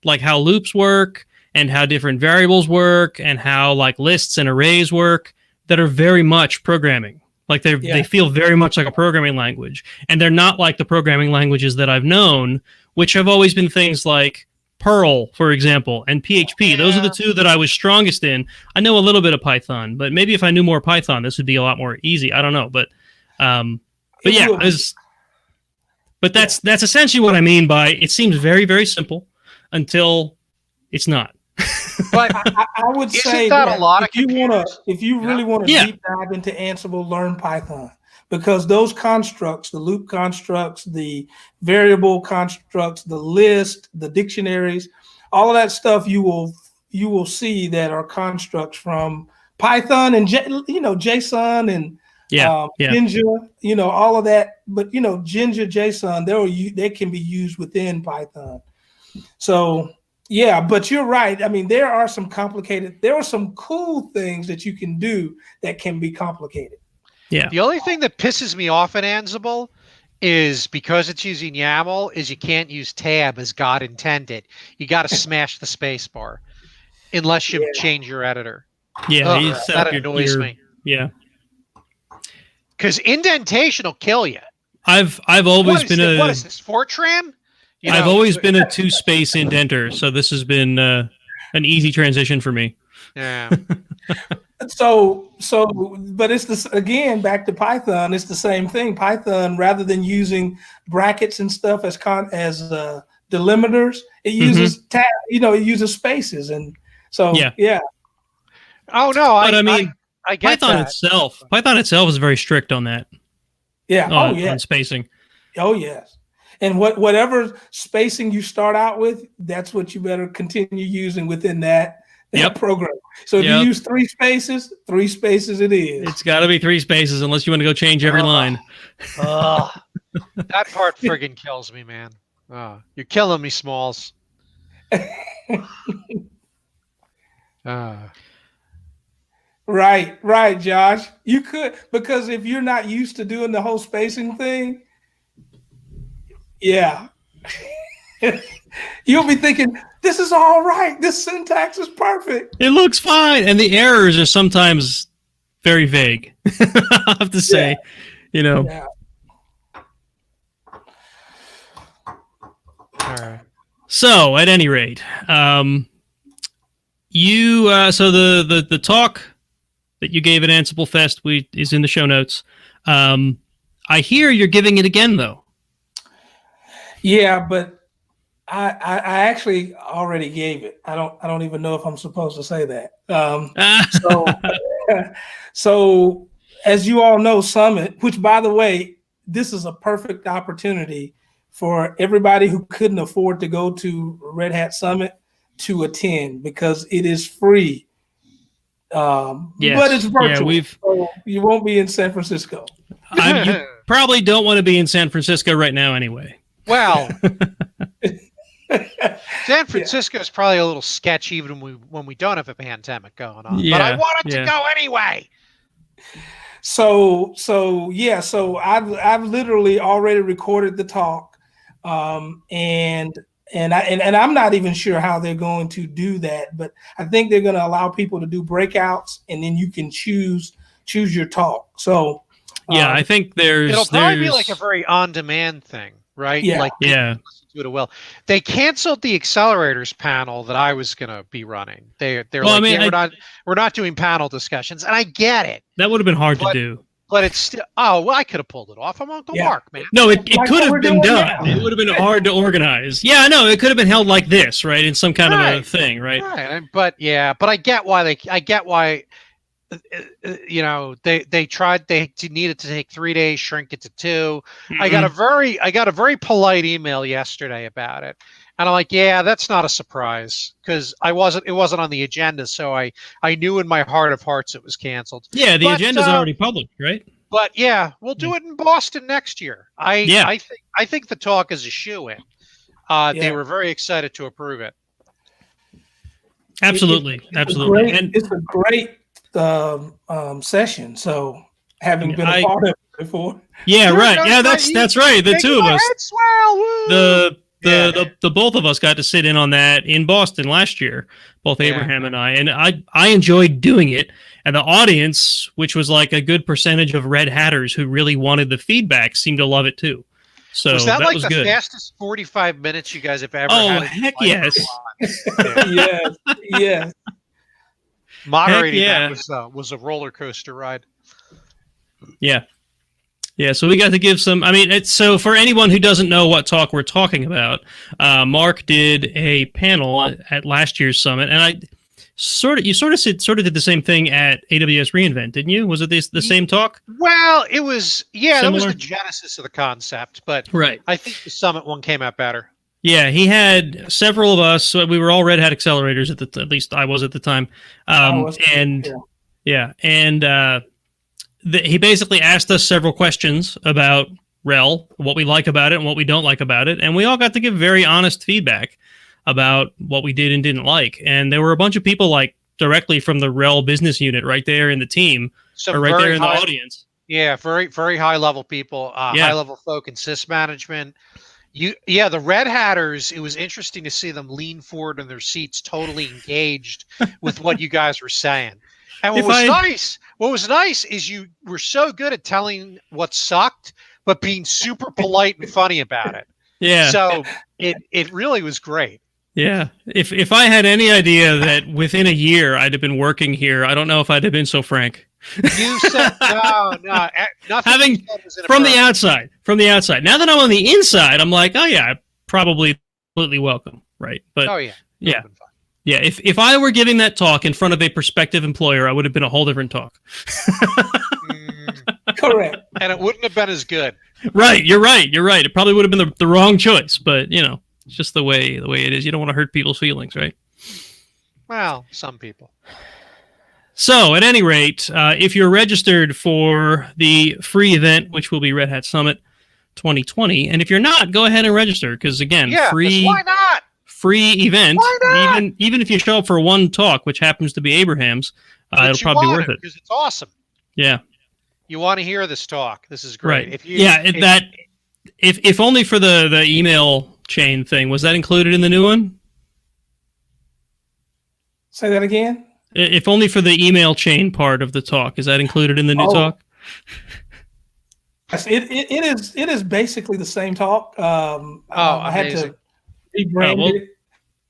like how loops work and how different variables work and how like lists and arrays work, that are very much programming. Like they feel very much like a programming language, and they're not like the programming languages that I've known, which have always been things like Perl, for example, and PHP. Those are the two that I was strongest in. I know a little bit of Python, but maybe if I knew more Python, this would be a lot more easy. I don't know, but that's essentially what I mean by it seems very, very simple until it's not. But I would say that if you really want to deep dive into Ansible, learn Python, because those constructs, the loop constructs, the variable constructs, the list, the dictionaries, all of that stuff, you will you will see that are constructs from Python and JSON and Jinja, all of that. But Jinja, JSON, they can be used within Python. So yeah, but you're right. I mean, there are some cool things that you can do that can be complicated. Yeah. The only thing that pisses me off in Ansible is because it's using YAML is you can't use tab as God intended. You got to smash the space bar unless you change your editor. Yeah, that annoys me. Yeah. Because indentation will kill you. I've always been what is this, Fortran? I've always been a 2-space indenter, so this has been an easy transition for me. Yeah. But it's this again, back to Python. It's the same thing. Python, rather than using brackets and stuff as delimiters, it uses it uses spaces, and so yeah. Oh no, but I get Python that. Python itself is very strict on that. Yeah. On spacing. Oh yes. And whatever spacing you start out with, that's what you better continue using within that program. So if you use 3 spaces, 3 spaces it is. It's got to be 3 spaces unless you want to go change every line. That part friggin' kills me, man. You're killing me, Smalls. Right, Josh. You could, because if you're not used to doing the whole spacing thing, you'll be thinking, this is all right. This syntax is perfect. It looks fine. And the errors are sometimes very vague, I have to say, Yeah. All right. So at any rate, so the talk that you gave at Ansible Fest is in the show notes. I hear you're giving it again, though. Yeah, but I actually already gave it. I don't even know if I'm supposed to say that. So as you all know, Summit, which by the way, this is a perfect opportunity for everybody who couldn't afford to go to Red Hat Summit to attend, because it is free. But it's virtual. So you won't be in San Francisco. You probably don't want to be in San Francisco right now anyway. Well, San Francisco is probably a little sketchy even when we don't have a pandemic going on. Yeah, but I wanted to go anyway. So I've literally already recorded the talk, and I'm not even sure how they're going to do that, but I think they're going to allow people to do breakouts, and then you can choose your talk. So I think it'll probably be like a very on-demand thing. Right? Listen to it well. They canceled the accelerators panel that I was going to be running. We're not doing panel discussions, and I get it. That would have been hard to do. But it's still. Oh well, I could have pulled it off. I'm Uncle Mark, man. No, it could have been done. It would have been hard to organize. Yeah, I know. It could have been held like this, right, in some kind of a thing, right? Right. But I get why they tried. They needed to take 3 days, shrink it to 2. Mm-hmm. I got a very polite email yesterday about it, and I'm like, yeah, that's not a surprise, because it wasn't on the agenda, so I knew in my heart of hearts it was canceled. Yeah, the agenda's already published, right? But yeah, we'll do it in Boston next year. I think the talk is a shoo-in. They were very excited to approve it. Absolutely. It's a great session. So having been a part of it before. Yeah, right. Yeah, that's right. The two of us. The both of us got to sit in on that in Boston last year, both Abraham and I enjoyed doing it. And the audience, which was like a good percentage of Red Hatters who really wanted the feedback, seemed to love it too. So was that like was the good. Fastest 45 minutes you guys have ever had? Oh, heck yes. Yes. Moderating that was a roller coaster ride. Yeah. Yeah, so we got to give some. I mean, so for anyone who doesn't know what talk we're talking about, Mark did a panel at last year's summit, and you sort of did the same thing at AWS reInvent, didn't you? Was it the same talk? Well, it was. Yeah, Similar? that was the genesis of the concept, but right. I think the summit one came out better. Yeah, he had several of us. So we were all Red Hat accelerators at least I was at the time. He basically asked us several questions about RHEL, what we like about it and what we don't like about it, and we all got to give very honest feedback about what we did and didn't like. And there were a bunch of people like directly from the RHEL business unit right there in the team, or right there in the audience. Yeah, very, very high level people, high level folk in sys management. The Red Hatters, it was interesting to see them lean forward in their seats, totally engaged with what you guys were saying. And what was nice is you were so good at telling what sucked, but being super polite and funny about it. Yeah. So it really was great. Yeah. If I had any idea that within a year I'd have been working here, I don't know if I'd have been so frank. You said no. Nothing from the outside. Now that I'm on the inside, I'm like, oh yeah, probably completely welcome, right? But yeah. If I were giving that talk in front of a prospective employer, I would have been a whole different talk. Correct. And it wouldn't have been as good. Right. You're right. It probably would have been the wrong choice, but it's just the way it is. You don't want to hurt people's feelings, right? Well, some people. So, at any rate, if you're registered for the free event, which will be Red Hat Summit 2020, and if you're not, go ahead and register, because again, free. Why not? Free event. Why not? Even if you show up for one talk, which happens to be Abraham's, it'll probably be worth it because it's awesome. Yeah. You want to hear this talk? This is great. Right. If only for the email chain thing, was that included in the new one? Say that again. If only for the email chain part of the talk, is that included in the new talk? It is basically the same talk. I had to rebrand it.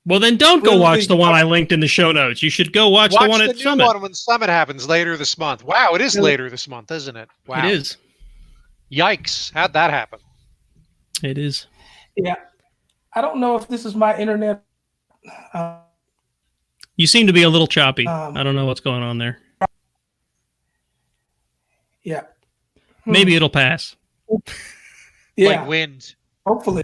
Well, then don't go watch the one I linked in the show notes. You should go watch the one at Summit. Watch the new one when Summit happens later this month. Wow, it is later this month, isn't it? Wow. It is. Yikes. How'd that happen? It is. Yeah. I don't know if this is my internet. You seem to be a little choppy. I don't know what's going on there. Yeah. Maybe it'll pass. Yeah. Like wind. Hopefully.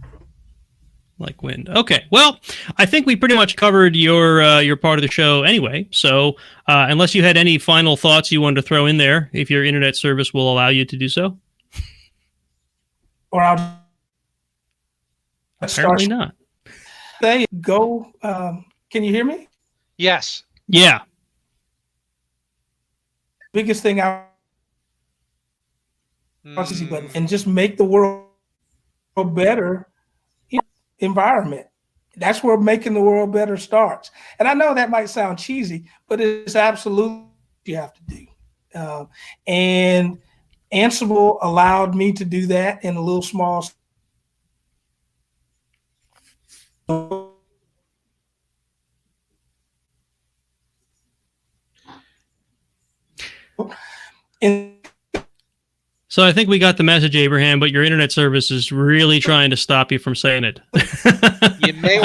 Like wind. Okay. Well, I think we pretty much covered your part of the show anyway. So unless you had any final thoughts you wanted to throw in there, if your internet service will allow you to do so. Or I'll apparently not. Say go. Can you hear me? Yes. Yeah. Biggest thing button and just make the world better environment. That's where making the world better starts. And I know that might sound cheesy, but it's absolutely what you have to do. And Ansible allowed me to do that in a little small. So I think we got the message, Abraham, but your internet service is really trying to stop you from saying it. You may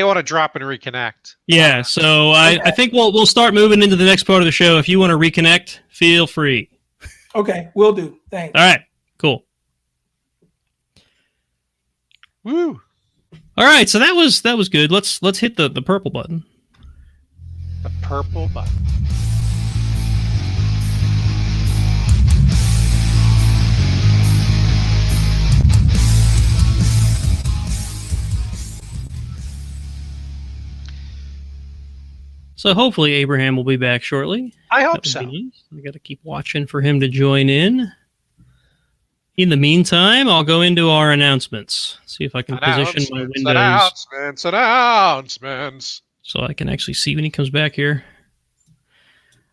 want to drop and reconnect. Yeah, so I think we'll start moving into the next part of the show. If you want to reconnect, feel free. Okay, will do. Thanks. All right, cool. Woo. All right, so that was good. Let's hit the purple button. The purple button. So hopefully Abraham will be back shortly. I hope so. Nice. We got to keep watching for him to join in. In the meantime, I'll go into our announcements. See if I can position my windows. Announcements. So I can actually see when he comes back here.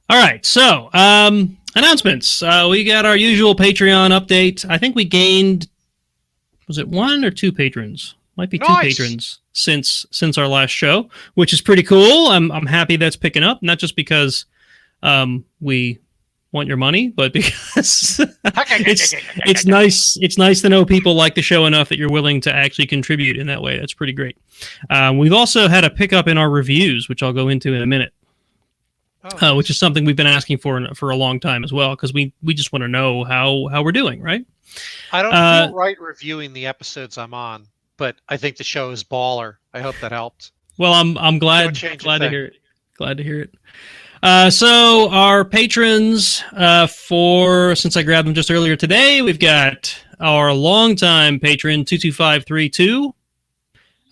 All right, so announcements. We got our usual Patreon update. I think we gained, was it 1 or 2 patrons? Might be 2 patrons since our last show, which is pretty cool. I'm happy that's picking up, not just because we want your money, but because it's nice to know people like the show enough that you're willing to actually contribute in that way. That's pretty great. We've also had a pickup in our reviews, which I'll go into in a minute. Which is something we've been asking for a long time as well, because we just want to know how we're doing, right? I don't feel right reviewing the episodes I'm on. but I think the show is baller. I hope that helped. Well, I'm glad Don't change a to thing. hear it. Glad to hear it. So our patrons since I grabbed them just earlier today, we've got our longtime patron 22532.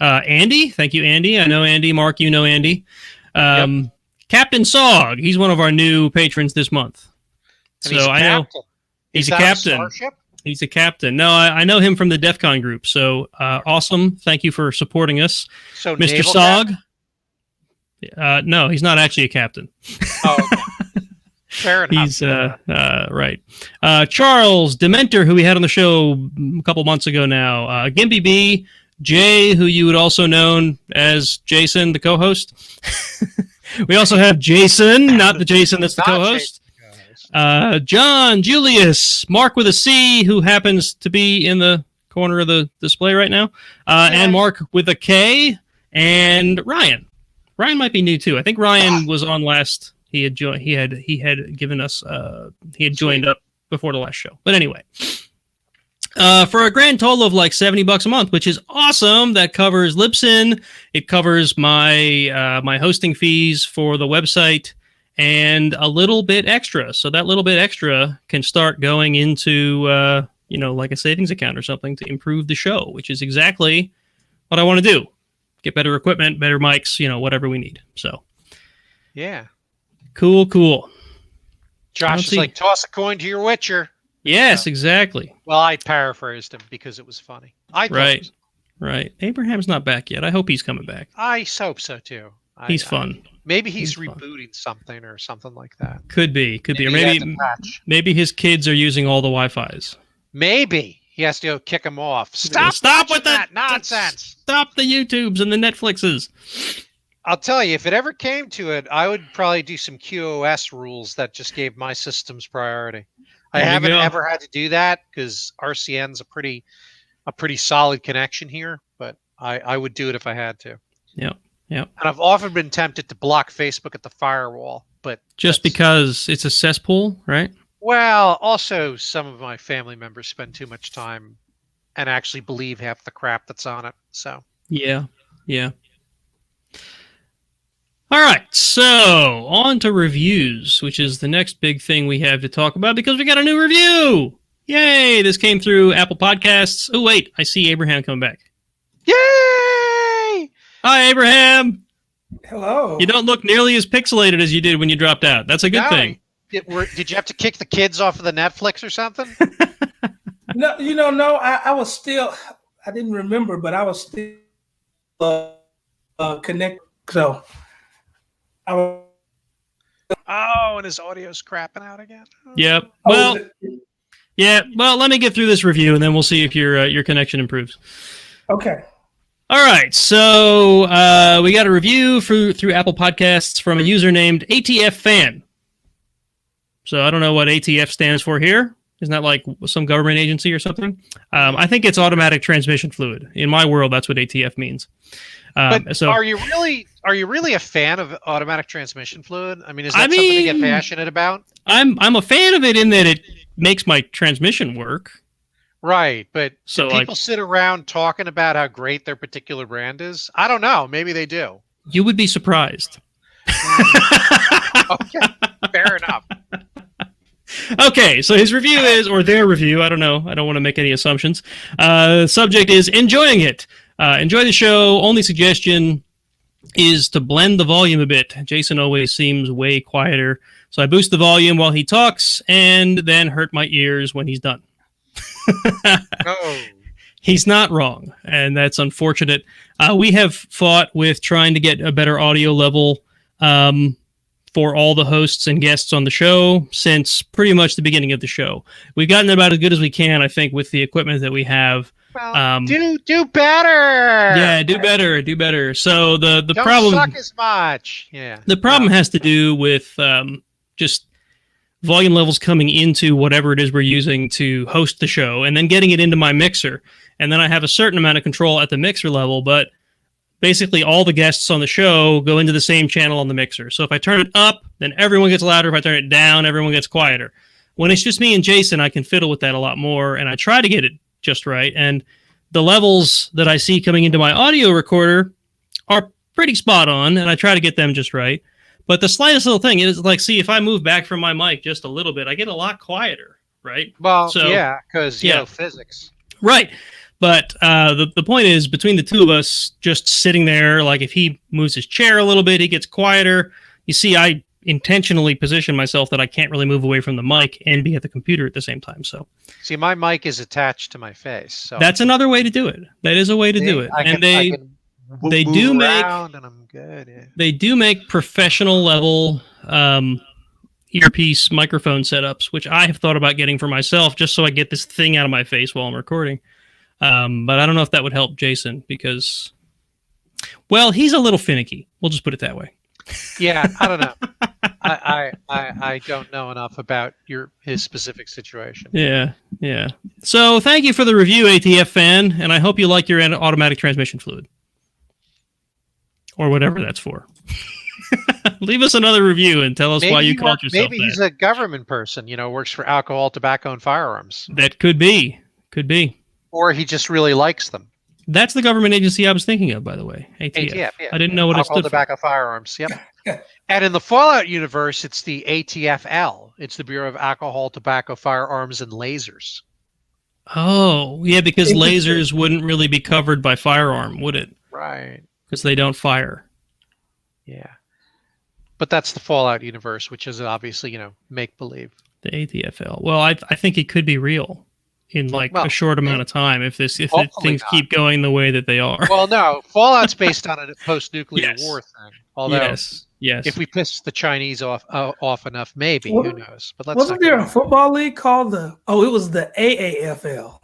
Andy, thank you, Andy. I know Andy. Mark, you know Andy. Yep. Captain Sog, he's one of our new patrons this month. And he's a captain. He's a that on captain. Starship? He's a captain. No, I know him from the DEF CON group. So awesome. Thank you for supporting us. So Mr. naval Sog. captain? No, he's not actually a captain. Oh, okay. Fair enough. He's right. Charles Dementor, who we had on the show a couple months ago now. Gimpy B, Jay, who you would also know as Jason, the co-host. We also have Jason, not the Jason that's the Not co-host. Jason. John, Julius, Mark with a C, who happens to be in the corner of the display right now, and Mark with a K, and Ryan. Ryan might be new too. I think Ryan was on last. He had joined. He had given us. He had joined up before the last show. But anyway, for a grand total of like $70 a month, which is awesome. That covers Libsyn. It covers my my hosting fees for the website and a little bit extra. So that little bit extra can start going into like a savings account or something to improve the show, which is exactly what I want to do. Get better equipment, better mics, whatever we need. So, Yeah. cool. Josh is like, toss a coin to your Witcher. Yes, exactly. Well, I paraphrased him because it was funny. Right. Abraham's not back yet. I hope he's coming back. I hope so too. He's fun. Maybe he's fun. rebooting something or something like that. Could be. Or he had to patch. maybe his kids are using all the Wi-Fis. Maybe he has to go kick him off. Stop with that nonsense. Stop the YouTubes and the Netflixes. I'll tell you, if it ever came to it, I would probably do some QoS rules that just gave my systems priority. I There you haven't go. ever had to do that because RCN's a pretty solid connection here, but I would do it if I had to. Yep. And I've often been tempted to block Facebook at the firewall, but Just because it's a cesspool, right? well, also some of my family members spend too much time and actually believe half the crap that's on it. So Yeah. All right, so on to reviews, which is the next big thing we have to talk about because we got a new review. Yay! This came through Apple Podcasts. Oh, wait, I see Abraham coming back. yay! Hi, Abraham. Hello. You don't look nearly as pixelated as you did when you dropped out. That's a good thing. Did you have to kick the kids off of the Netflix or something? No, no. I was still. I didn't remember, but I was still connected. So I was. Oh, and his audio's crapping out again. Yep. Oh, Well, yeah. Well, let me get through this review, and then we'll see if your connection improves. okay. All right, so we got a review through Apple Podcasts from a user named ATF Fan. So I don't know what ATF stands for here. Isn't that like some government agency or something? I think it's automatic transmission fluid. In my world, that's what ATF means. But so are you really a fan of automatic transmission fluid? I mean, is that something to get passionate about? I'm a fan of it in that it makes my transmission work. Right, but So, do people sit around talking about how great their particular brand is? I don't know. Maybe they do. You would be surprised. Okay, fair enough. Okay, so his review is, or their review, I don't know. I don't want to make any assumptions. Subject is enjoying it. Enjoy the show. Only suggestion is to blend the volume a bit. Jason always seems way quieter. So I boost the volume while he talks and then hurt my ears when he's done. Oh. He's not wrong, and that's unfortunate. We have fought with trying to get a better audio level for all the hosts and guests on the show since pretty much the beginning of the show. We've gotten about as good as we can, I think, with the equipment that we have. Well, do better. Yeah, do better. So the Don't problem suck as much. Yeah. the problem has to do with just volume levels coming into whatever it is we're using to host the show and then getting it into my mixer. And then I have a certain amount of control at the mixer level, but basically all the guests on the show go into the same channel on the mixer. So if I turn it up, then everyone gets louder. If I turn it down, everyone gets quieter. When it's just me and Jason, I can fiddle with that a lot more, and I try to get it just right. And the levels that I see coming into my audio recorder are pretty spot on, and I try to get them just right. But the slightest little thing is like, see, if I move back from my mic just a little bit, I get a lot quieter, right? Well, So, yeah, because, you know, physics. Right. But the point is, between the two of us just sitting there, like if he moves his chair a little bit, he gets quieter. You see, I intentionally position myself that I can't really move away from the mic and be at the computer at the same time. So, see, my mic is attached to my face. So that's another way to do it. That is a way to do it. They do make, and I'm good. Yeah. they do make professional level earpiece microphone setups, which I have thought about getting for myself just so I get this thing out of my face while I'm recording. But I don't know if that would help Jason because, well, he's a little finicky. We'll just put it that way. Yeah, I don't know. I don't know enough about his specific situation. Yeah. So thank you for the review, ATF fan, and I hope you like your automatic transmission fluid. Or whatever that's for. Leave us another review and tell us why you called yourself maybe he's a government person, works for alcohol, tobacco, and firearms. That could be. Could be. Or he just really likes them. That's the government agency I was thinking of, by the way. ATF. Yeah. I didn't know what alcohol, it stood tobacco, firearms. Yep. And in the Fallout universe, it's the ATFL. It's the Bureau of Alcohol, Tobacco, Firearms, and Lasers. Oh, yeah, because lasers wouldn't really be covered by firearm, would it? Right. Because they don't fire. Yeah. But that's the Fallout universe, which is obviously, make-believe. The ATFL. Well, I think it could be real in a short amount of time if things keep going the way that they are. Well, no, Fallout's based on a post-nuclear war thing. Although, yes, if we piss the Chinese off enough, maybe who knows? But wasn't there a football league called it was the AAFL?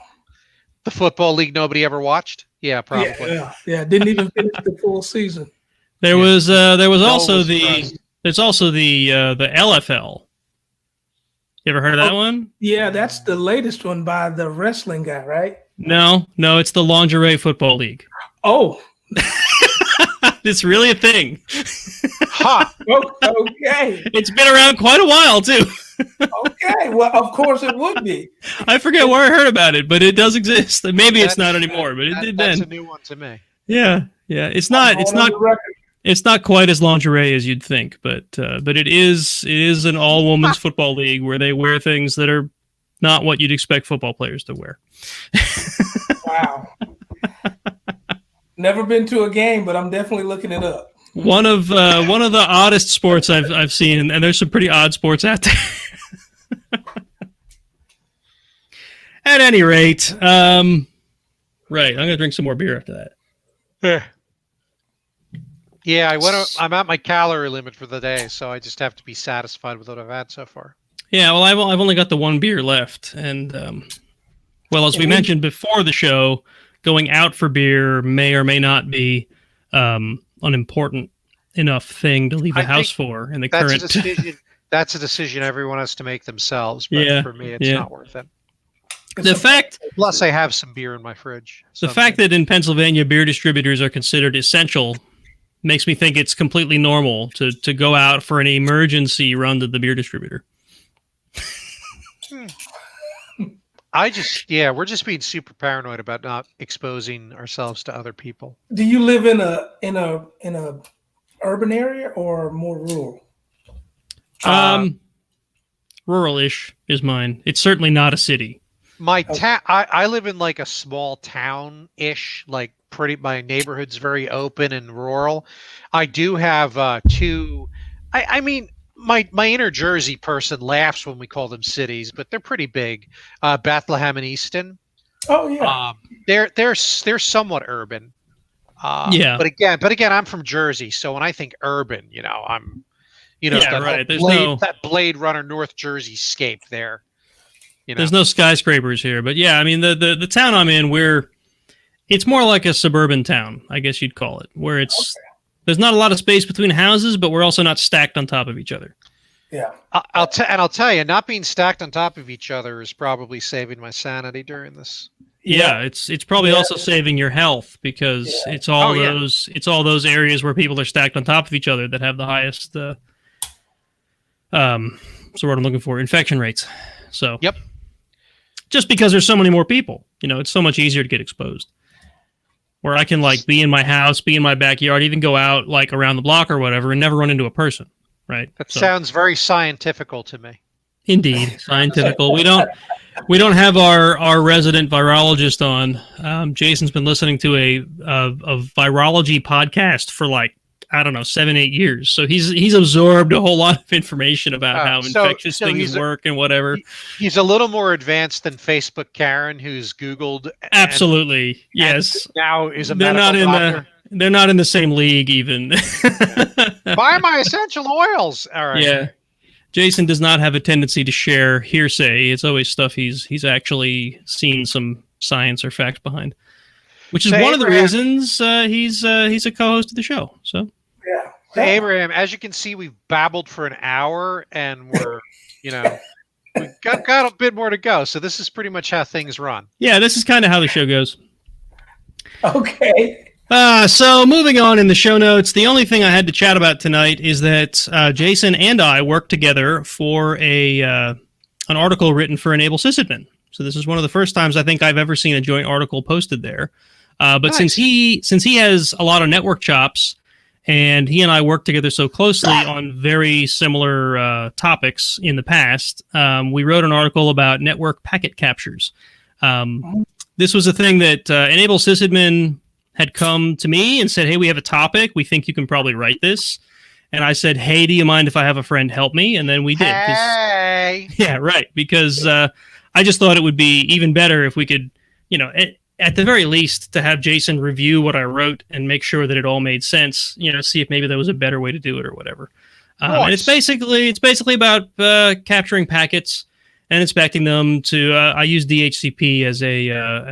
The football league nobody ever watched? Yeah, probably. Yeah. Didn't even finish the full season. There was also the LFL. You ever heard of that one? Yeah, that's the latest one by the wrestling guy, right? No, it's the Lingerie Football League. Oh. It's really a thing. Ha! Okay. It's been around quite a while, too. Okay. Well, of course it would be. I forget where I heard about it, but it does exist. Maybe it's not anymore, but it did then. That's a new one to me. Yeah. It's not quite as lingerie as you'd think, but it is an all-women's football league where they wear things that are not what you'd expect football players to wear. Wow. Never been to a game, but I'm definitely looking it up. One of the oddest sports I've seen, and there's some pretty odd sports out there. At any rate, right, I'm gonna drink some more beer after that. Yeah, I'm at my calorie limit for the day, so I just have to be satisfied with what I've had so far. Yeah, well, I've only got the one beer left, and as we mentioned before the show, going out for beer may or may not be an important enough thing to leave the house for in the current. That's a decision everyone has to make themselves. But for me, it's not worth it. Plus, I have some beer in my fridge. The fact that in Pennsylvania beer distributors are considered essential makes me think it's completely normal to go out for an emergency run to the beer distributor. We're just being super paranoid about not exposing ourselves to other people. Do you live in a urban area or more rural? Rural-ish is mine. It's certainly not a city. I live in like a small town-ish, like my neighborhood's very open and rural. I do have two. I mean, my inner Jersey person laughs when we call them cities, but they're pretty big. Bethlehem and Easton. Oh yeah. They're somewhat urban. But again, I'm from Jersey, so when I think urban, I'm, that Blade Runner North Jersey scape there. There's no skyscrapers here, but yeah, I mean the town I'm in, it's more like a suburban town, I guess you'd call it, where there's not a lot of space between houses, but we're also not stacked on top of each other. Yeah, I'll tell you, not being stacked on top of each other is probably saving my sanity during this. Yeah, it's probably also saving your health because it's all those areas where people are stacked on top of each other that have the highest what's the word I'm looking for, infection rates. So yep. Just because there's so many more people, it's so much easier to get exposed. where I can like be in my house, be in my backyard, even go out like around the block or whatever, and never run into a person. Right. That sounds very scientifical to me. Indeed, scientifical. We don't have our resident virologist on. Jason's been listening to a virology podcast for like, I don't know, 7-8 years. So he's absorbed a whole lot of information about how infectious things work and whatever. He's a little more advanced than Facebook Karen, who's Googled. Absolutely, yes. Now is a medical doctor. They're not in the same league even. Buy my essential oils. All right. Yeah. Jason does not have a tendency to share hearsay. It's always stuff he's actually seen some science or facts behind, which is one of the reasons he's a co-host of the show. So yeah. So Abraham, as you can see, we've babbled for an hour, and we're we've got a bit more to go. So this is pretty much how things run. Yeah, this is kind of how the show goes. Okay. So moving on in the show notes, the only thing I had to chat about tonight is that Jason and I worked together for an article written for Enable Sysadmin. So this is one of the first times I think I've ever seen a joint article posted there. But nice. since he has a lot of network chops, and he and I worked together so closely on very similar topics in the past, we wrote an article about network packet captures. This was a thing that Enable Sysadmin had come to me and said, hey, we have a topic. We think you can probably write this. And I said, hey, do you mind if I have a friend help me? And then we did. Hey. Yeah, right. Because I just thought it would be even better if we could, at the very least, to have Jason review what I wrote and make sure that it all made sense, see if maybe there was a better way to do it or whatever. And it's basically about capturing packets and inspecting them to, I use DHCP as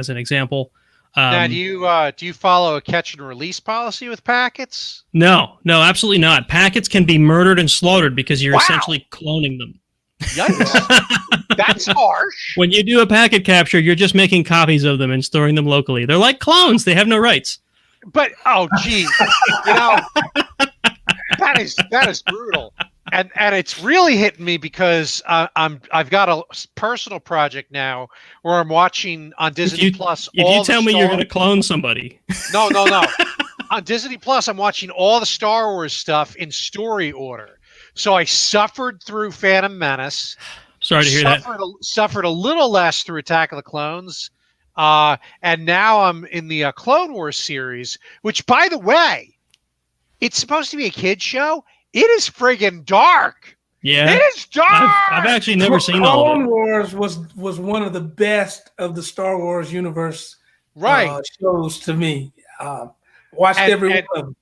an example. Now, do you follow a catch and release policy with packets? No, absolutely not. Packets can be murdered and slaughtered because you're essentially cloning them. Yikes. That's harsh. When you do a packet capture, you're just making copies of them and storing them locally. They're like clones. They have no rights. But, geez. That is brutal. And it's really hitting me because I've got a personal project now where I'm watching on Disney Plus. If you tell me you're going to clone somebody, no. On Disney Plus, I'm watching all the Star Wars stuff in story order. So I suffered through Phantom Menace. Sorry to hear that. Suffered a little less through Attack of the Clones, and now I'm in the Clone Wars series, which, by the way, it's supposed to be a kids show. It is friggin' dark. Yeah, it is dark. I've actually never seen all of it. Clone Wars was one of the best of the Star Wars universe shows to me. Watched every one of them.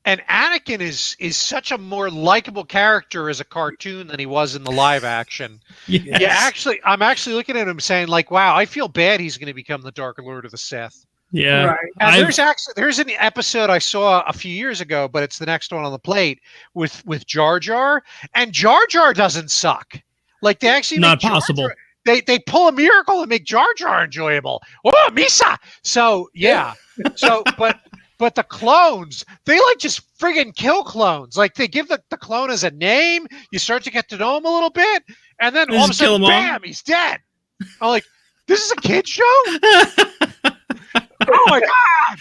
And Anakin is such a more likable character as a cartoon than he was in the live action. Yes. Yeah, I'm actually looking at him saying like, wow, I feel bad he's going to become the Dark Lord of the Sith. Yeah. Right. And there's an episode I saw a few years ago, but it's the next one on the plate with Jar Jar, and Jar Jar doesn't suck. Like they actually not possible. They pull a miracle and make Jar Jar enjoyable. Oh, Misa. So yeah. So but the clones, they like just friggin' kill clones. Like they give the clone as a name. You start to get to know him a little bit, and then all of a sudden, bam, he's dead. I'm like, this is a kid's show? Oh my God.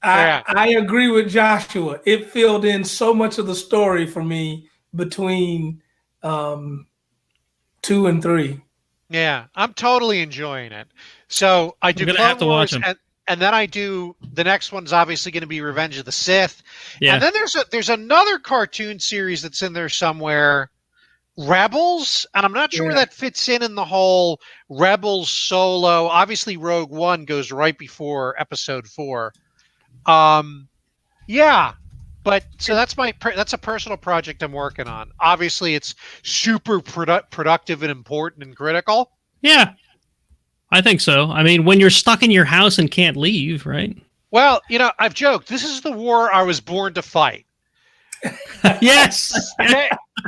I agree with Joshua. It filled in so much of the story for me between 2 and 3. Yeah, I'm totally enjoying it. So I do Clone Wars, and then I do the next one's obviously going to be Revenge of the Sith. Yeah. And then there's another cartoon series that's in there somewhere, Rebels, and I'm not sure where that fits in the whole Rebels Solo. Obviously, Rogue One goes right before Episode 4. Yeah, but so that's a personal project I'm working on. Obviously, it's super productive and important and critical. Yeah, I think so. I mean, when you're stuck in your house and can't leave, right? Well, I've joked. This is the war I was born to fight. Yes.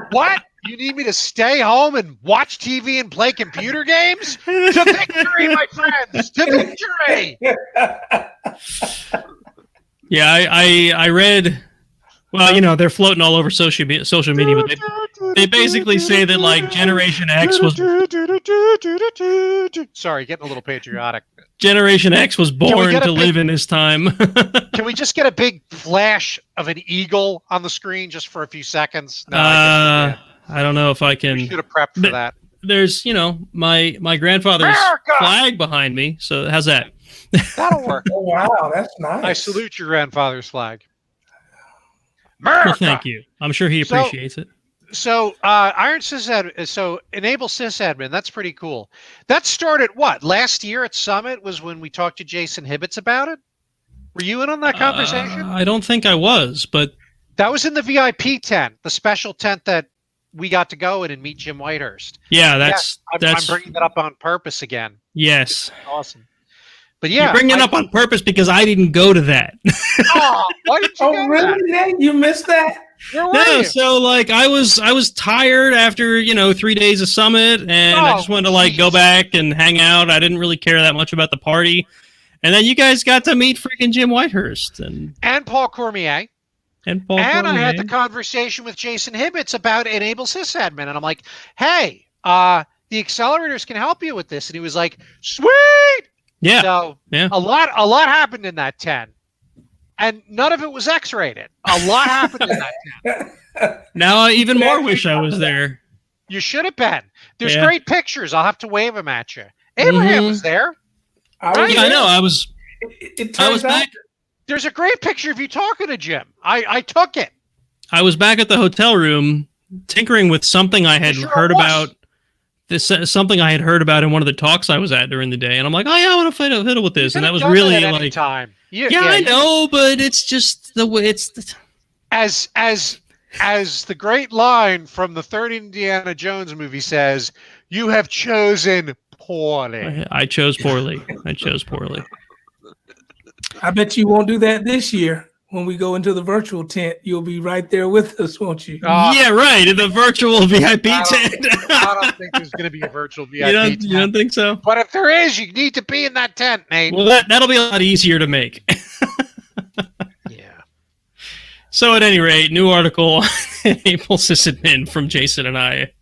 What? You need me to stay home and watch TV and play computer games? To victory, my friends! To victory! Yeah, I read. Well, they're floating all over social media, but they basically say that like Generation X was Sorry, getting a little patriotic. Generation X was born to live in this time. Can we just get a big flash of an eagle on the screen just for a few seconds? No, I don't know if I can. We should have prepped for that. There's, my grandfather's flag behind me. So how's that? That'll work. Oh, wow, that's nice. I salute your grandfather's flag. Well, thank you. I'm sure he appreciates it. So Iron Sysadmin, so Enable Sysadmin, that's pretty cool. That started last year at Summit was when we talked to Jason Hibbets about it. Were you in on that conversation? I don't think I was, but that was in the VIP tent, the special tent that we got to go in and meet Jim Whitehurst. Yeah, I'm bringing that up on purpose again. Yes, awesome. But yeah, you're bringing it up on purpose because I didn't go to that. Why did you go really? to that? You missed that? Where were you? So like I was tired after 3 days of Summit, and I just wanted to go back and hang out. I didn't really care that much about the party, and then you guys got to meet freaking Jim Whitehurst and Paul Cormier. And I had the conversation with Jason Hibbets about Enable Sysadmin, and I'm like, hey, the accelerators can help you with this, and he was like, sweet. Yeah. So a lot happened in that tent, and none of it was X-rated. A lot happened in that tent. Now I even more wish I was there. You should have been. There's great pictures. I'll have to wave them at you. Abraham was there. I know. I was back. There's a great picture of you talking to Jim. I took it. I was back at the hotel room tinkering with something I had heard about. Something I had heard about in one of the talks I was at during the day, and I'm like, oh yeah, I want to fiddle with this, and that was really like time. I know, but it's just the way it's. As the great line from the third Indiana Jones movie says, "You have chosen poorly." I chose poorly. I bet you won't do that this year. When we go into the virtual tent, you'll be right there with us, won't you? Yeah, right. In the virtual VIP tent. I don't think there's going to be a virtual VIP tent. You don't think so? But if there is, you need to be in that tent, Nate. Well, that'll be a lot easier to make. Yeah. So at any rate, new article, Enable Sysadmin from Jason and I.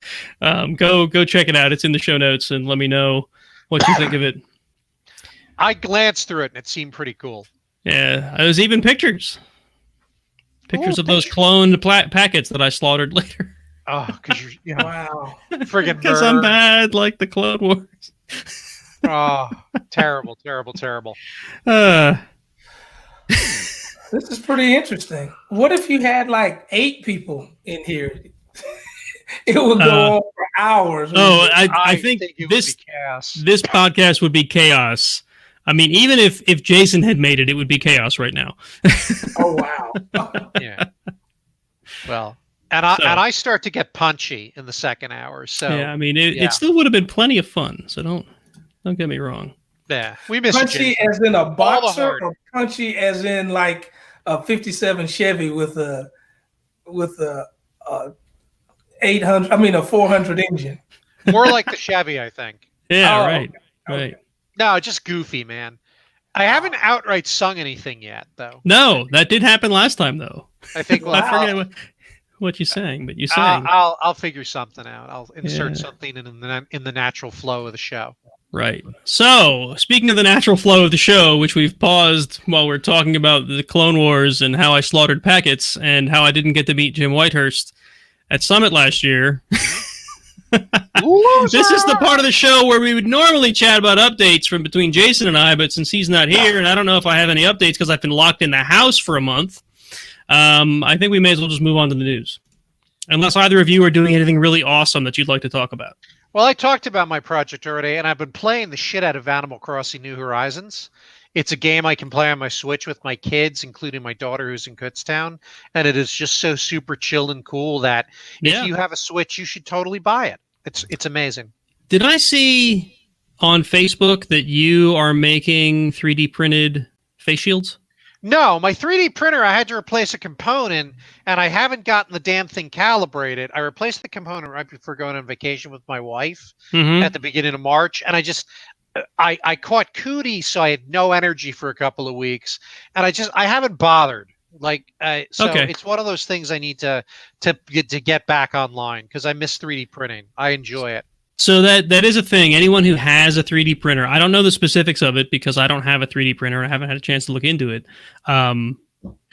Go check it out. It's in the show notes, and let me know what you think of it. I glanced through it, and it seemed pretty cool. Yeah, there's even pictures of those cloned packets that I slaughtered later. Oh, because you're wow, friggin' because I'm bad like the Clone Wars. Oh, terrible. This is pretty interesting. What if you had like 8 people in here? It would go on for hours. I think this podcast would be chaos. I mean, even if Jason had made it, it would be chaos right now. Oh wow! Yeah. Well, and I start to get punchy in the second hour. So yeah, I mean, it still would have been plenty of fun. So don't get me wrong. Yeah, we miss punchy as in a boxer, or punchy as in like a '57 Chevy with a 800. I mean, a 400 engine. More like the Chevy, I think. Yeah, right. Okay. Right. No, just goofy, man. I haven't outright sung anything yet, though. No, that did happen last time, though. I think. Well, I forget what you sang, but you sang. I'll figure something out. I'll insert something in the natural flow of the show. Right. So, speaking of the natural flow of the show, which we've paused while we're talking about the Clone Wars and how I slaughtered packets and how I didn't get to meet Jim Whitehurst at Summit last year. This is the part of the show where we would normally chat about updates from between Jason and I, but since he's not here, and I don't know if I have any updates because I've been locked in the house for a month, I think we may as well just move on to the news. Unless either of you are doing anything really awesome that you'd like to talk about. Well, I talked about my project already, and I've been playing the shit out of Animal Crossing New Horizons. It's a game I can play on my Switch with my kids, including my daughter who's in Kutztown, and it is just so super chill and cool that if you have a Switch, you should totally buy it. It's amazing. Did I see on Facebook that you are making 3D printed face shields? No, my 3D printer, I had to replace a component, and I haven't gotten the damn thing calibrated. I replaced the component right before going on vacation with my wife at the beginning of March, and I caught cootie, so I had no energy for a couple of weeks, and I haven't bothered Like, so Okay. it's one of those things I need to get back online because I miss 3D printing. I enjoy it. So that is a thing. Anyone who has a 3D printer, I don't know the specifics of it because I don't have a 3D printer. I haven't had a chance to look into it.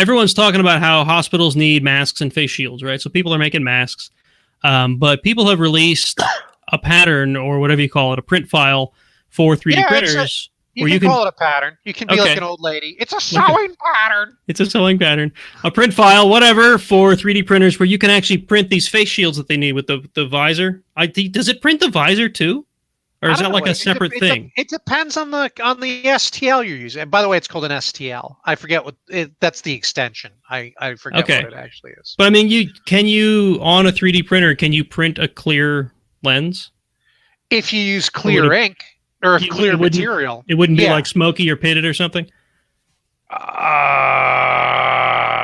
Everyone's talking about how hospitals need masks and face shields, right? So people are making masks, but people have released a pattern or whatever you call it, a print file for 3D printers. You can call it a pattern. You can be like an old lady. It's a sewing pattern. It's a sewing pattern. A print file, whatever, for 3D printers where you can actually print these face shields that they need with the visor. Does it print the visor too? Or is that like a separate thing? It depends on the STL you're using. And by the way, it's called an STL. I forget that's the extension. I forget what it actually is. But I mean, can you on a 3D printer, can you print a clear lens? If you use clear ink. Or clear material. It wouldn't be like smoky or pitted or something?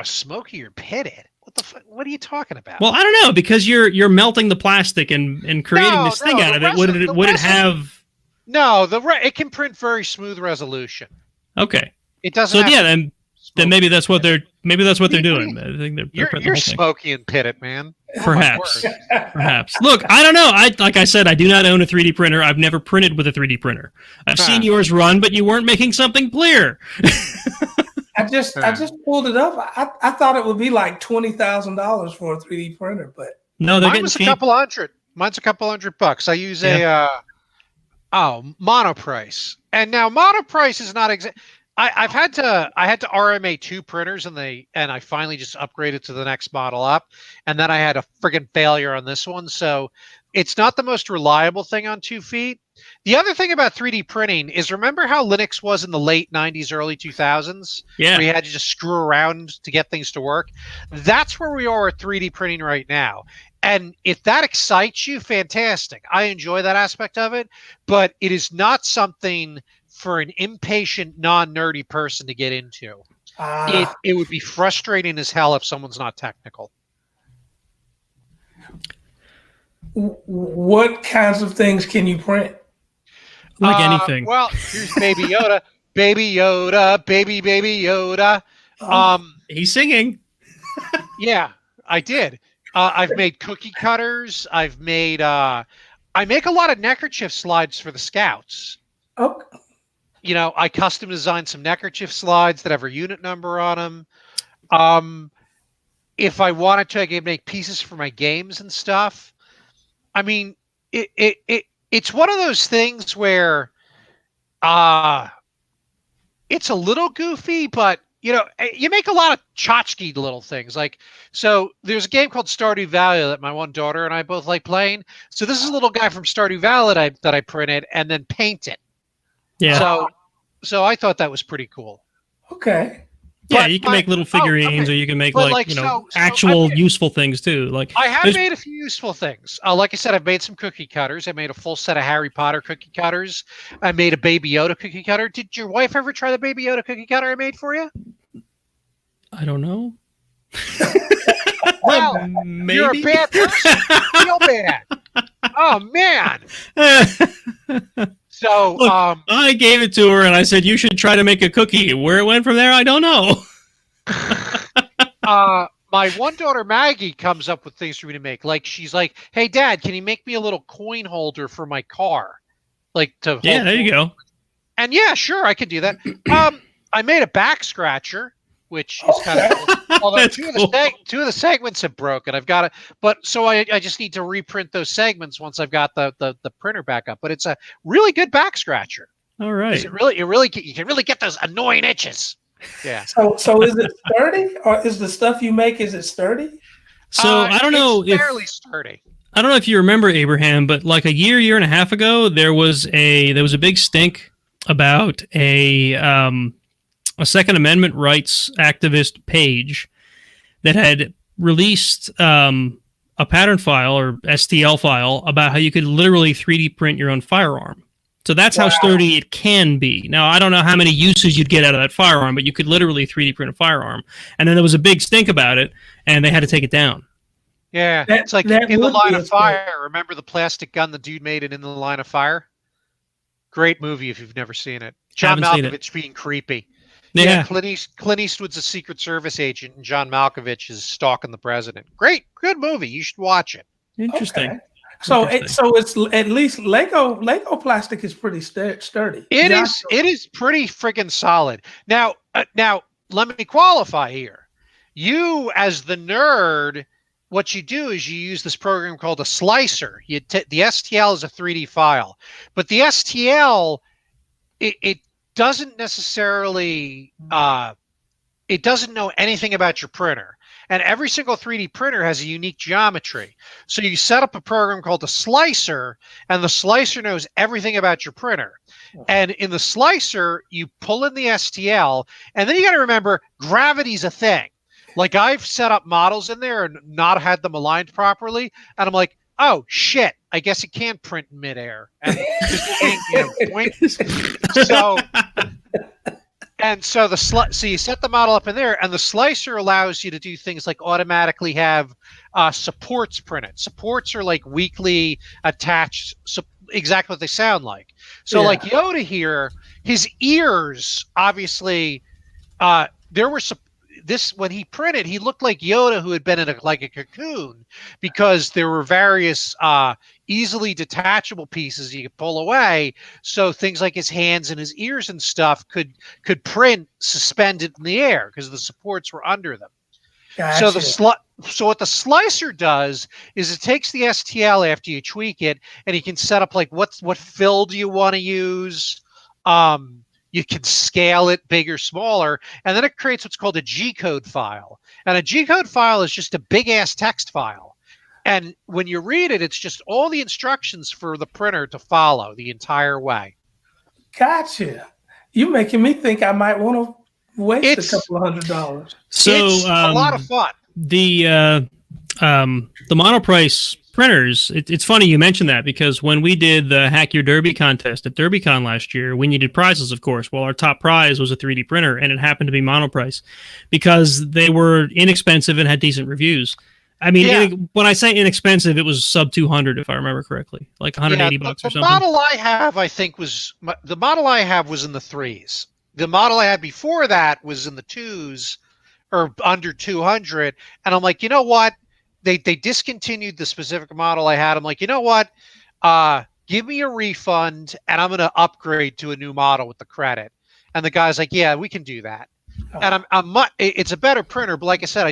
Smoky or pitted? What the fuck? What are you talking about? Well, I don't know, because you're melting the plastic and creating this thing out of it. Would it have... No, it can print very smooth resolution. Okay. It doesn't then maybe that's what they're doing. I think you're smoky and pitted, man. Perhaps. Perhaps. Look, I don't know. Like I said, I do not own a 3D printer. I've never printed with a 3D printer. I've seen yours run, but you weren't making something clear. I just pulled it up. I thought it would be like $20,000 for a 3D printer, but no, they're mine was cheap. a couple hundred. Mine's a couple $100. I use a Monoprice, and now Monoprice is not exact. I had to RMA 2 printers and I finally just upgraded to the next model up, and then I had a friggin' failure on this one. So it's not the most reliable thing on 2 feet. The other thing about 3D printing is, remember how Linux was in the late 90s, early 2000s? Yeah. Where you had to just screw around to get things to work. That's where we are with 3D printing right now. And if that excites you, fantastic. I enjoy that aspect of it, but it is not something for an impatient, non-nerdy person to get into. It would be frustrating as hell if someone's not technical. What kinds of things can you print? Like anything. Well, here's Baby Yoda. Baby Yoda, baby Yoda. He's singing. Yeah, I did. I've made cookie cutters. I've made I make a lot of neckerchief slides for the Scouts. Oh. You know, I custom designed some neckerchief slides that have a unit number on them. If I wanted to, I could make pieces for my games and stuff. I mean, it's one of those things where it's a little goofy, but you know, you make a lot of tchotchke little things. Like, so there's a game called Stardew Valley that my one daughter and I both like playing. So this is a little guy from Stardew Valley that I printed and then painted. Yeah. So I thought that was pretty cool. Okay. Yeah, you can make little figurines, or you can make actual useful things too. Like I have made a few useful things. Like I said, I've made some cookie cutters. I made a full set of Harry Potter cookie cutters. I made a Baby Yoda cookie cutter. Did your wife ever try the Baby Yoda cookie cutter I made for you? I don't know. Well, maybe. You're a bad person. You feel bad. Oh man. So look, I gave it to her and I said, you should try to make a cookie. Where it went from there, I don't know. My one daughter, Maggie, comes up with things for me to make. Like, she's like, hey, Dad, can you make me a little coin holder for my car? Like, to yeah, there you go. And yeah, sure, I could do that. I made a back scratcher, which is kind of cool. Although two of the segments have broken. I've got it, but so I just need to reprint those segments once I've got the printer back up. But it's a really good back scratcher. All right. You can really get those annoying itches. Yeah. So is it sturdy, or is the stuff you make, is it sturdy? So I don't know if fairly sturdy. I don't know if you remember, Abraham, but like a year and a half ago, there was a big stink about a Second Amendment rights activist page that had released a pattern file or STL file about how you could literally 3D print your own firearm. So that's how sturdy it can be. Now, I don't know how many uses you'd get out of that firearm, but you could literally 3D print a firearm. And then there was a big stink about it, and they had to take it down. Yeah, it's like In the Line of Fire. Remember the plastic gun the dude made in the Line of Fire? Great movie if you've never seen it. John Malkovich being creepy. Yeah. Clint Eastwood's a Secret Service agent, and John Malkovich is stalking the president. Great, good movie. You should watch it. Interesting. Okay. So it's at least Lego plastic is pretty sturdy. It is pretty friggin' solid. Now let me qualify here. You, as the nerd, what you do is you use this program called a slicer. The STL is a 3D file, but the STL it doesn't necessarily it doesn't know anything about your printer. And every single 3D printer has a unique geometry. So you set up a program called a slicer, and the slicer knows everything about your printer. And in the slicer, you pull in the STL, and then you got to remember gravity's a thing. Like, I've set up models in there and not had them aligned properly, and I'm like, oh shit, I guess it can't print in midair. And so you set the model up in there, and the slicer allows you to do things like automatically have supports printed. Supports are like weakly attached, exactly what they sound like. So like Yoda here, his ears obviously when he printed, he looked like Yoda who had been in a cocoon, because there were various easily detachable pieces you could pull away. So things like his hands and his ears and stuff could print suspended in the air because the supports were under them. Gotcha. So what the slicer does is it takes the STL after you tweak it, and you can set up like what fill do you want to use. You can scale it big or smaller, and then it creates what's called a G-code file. And a G-code file is just a big-ass text file. And when you read it, it's just all the instructions for the printer to follow the entire way. Gotcha. You're making me think I might want to waste a couple of $100. So it's a lot of fun. The monoprice printers, it's funny you mentioned that, because when we did the Hack Your Derby contest at DerbyCon last year, we needed prizes, of course. Well, our top prize was a 3D printer, and it happened to be monoprice because they were inexpensive and had decent reviews. I mean, when I say inexpensive, it was sub 200, if I remember correctly, like 180 bucks or something. The model I have, I think, was in the threes. The model I had before that was in the twos or under 200, and I'm like, you know what? They discontinued the specific model I had. I'm like, you know what? Give me a refund, and I'm going to upgrade to a new model with the credit. And the guy's like, yeah, we can do that. Oh. And it's a better printer, but like I said,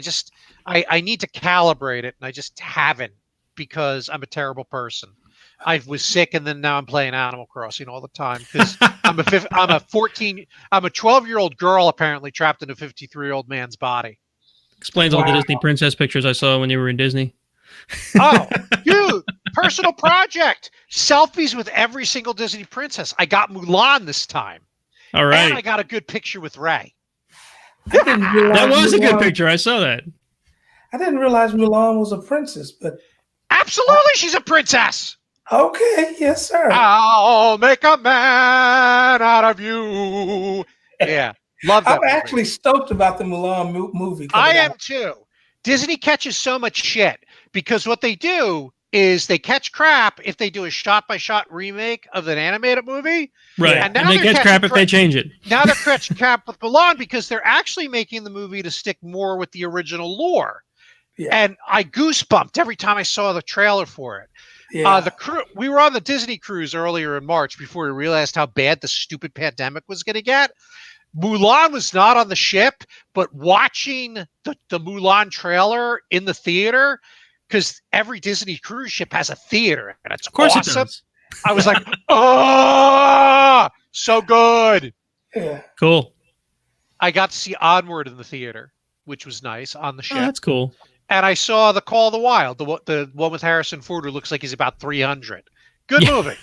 I need to calibrate it, and I just haven't, because I'm a terrible person. I was sick, and then now I'm playing Animal Crossing all the time because I'm a 12-year-old girl apparently trapped in a 53-year-old man's body. Explains all the Disney princess pictures I saw when you were in Disney. Oh, dude, personal project. Selfies with every single Disney princess. I got Mulan this time. All right. And I got a good picture with Rey. That was a good picture. I saw that. I didn't realize Mulan was a princess, but... Absolutely, she's a princess. Okay, yes, sir. I'll make a man out of you. Yeah. Love that. I'm actually stoked about the Mulan movie. I am too. Disney catches so much shit because what they do is they catch crap if they do a shot-by-shot remake of an animated movie. Right. And they catch crap if they change it. Now they're catching crap with Mulan because they're actually making the movie to stick more with the original lore. Yeah. And I goosebumped every time I saw the trailer for it. Yeah. We were on the Disney cruise earlier in March before we realized how bad the stupid pandemic was going to get. Mulan was not on the ship, but watching the Mulan trailer in the theater, because every Disney cruise ship has a theater, and it's awesome. It does. I was like, oh, so good. Yeah. Cool. I got to see Onward in the theater, which was nice on the ship. Oh, that's cool. And I saw The Call of the Wild, the one with Harrison Ford, who looks like he's about 300. Good movie.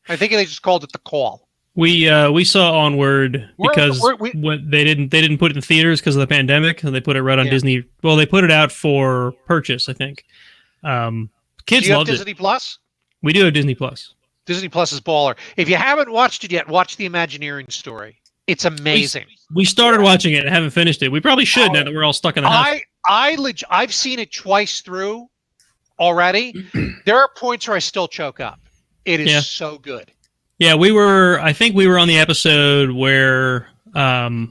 I think they just called it The Call. We saw Onward because they didn't put it in theaters because of the pandemic, and they put it right on Disney. Well, they put it out for purchase, I think. Kids loved it. Disney Plus? We do have Disney Plus. Disney Plus is baller. If you haven't watched it yet, watch the Imagineering story. It's amazing. We started watching it and haven't finished it. We probably should now that we're all stuck in the house. I've seen it twice through already. There are points where I still choke up. It is so good. Yeah, I think we were on the episode where they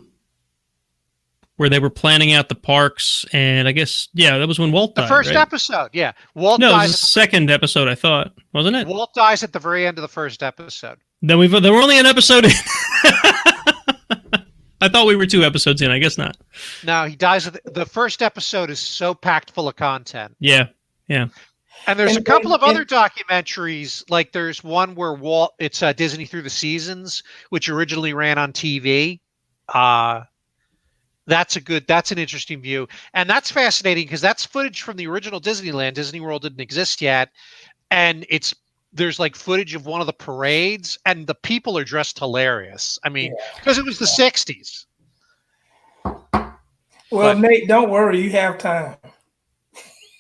were planning out the parks, and I guess that was when Walt died. The first right? episode, yeah. Walt No, it dies. was the second episode, I thought, wasn't it? Walt dies at the very end of the first episode. Then there were only an episode in. I thought we were 2 episodes in. I guess not. No, he dies at the first episode is so packed full of content. Yeah. And there's a couple of other documentaries, like there's one where it's Disney Through the Seasons, which originally ran on TV. That's an interesting view. And that's fascinating because that's footage from the original Disneyland. Disney World didn't exist yet. And there's like footage of one of the parades, and the people are dressed hilarious. I mean, because it was the 60s. Well, Nate, don't worry, you have time.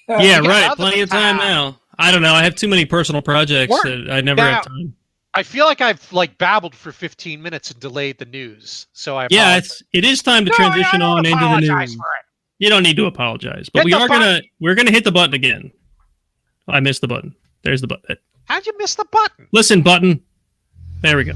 Yeah, right. Plenty of time now. I don't know. I have too many personal projects that I never have time. I feel like I've babbled for 15 minutes and delayed the news. So it is time to transition on into the news. You don't need to apologize, but we're gonna hit the button again. I missed the button. There's the button. How'd you miss the button? Listen, button. There we go.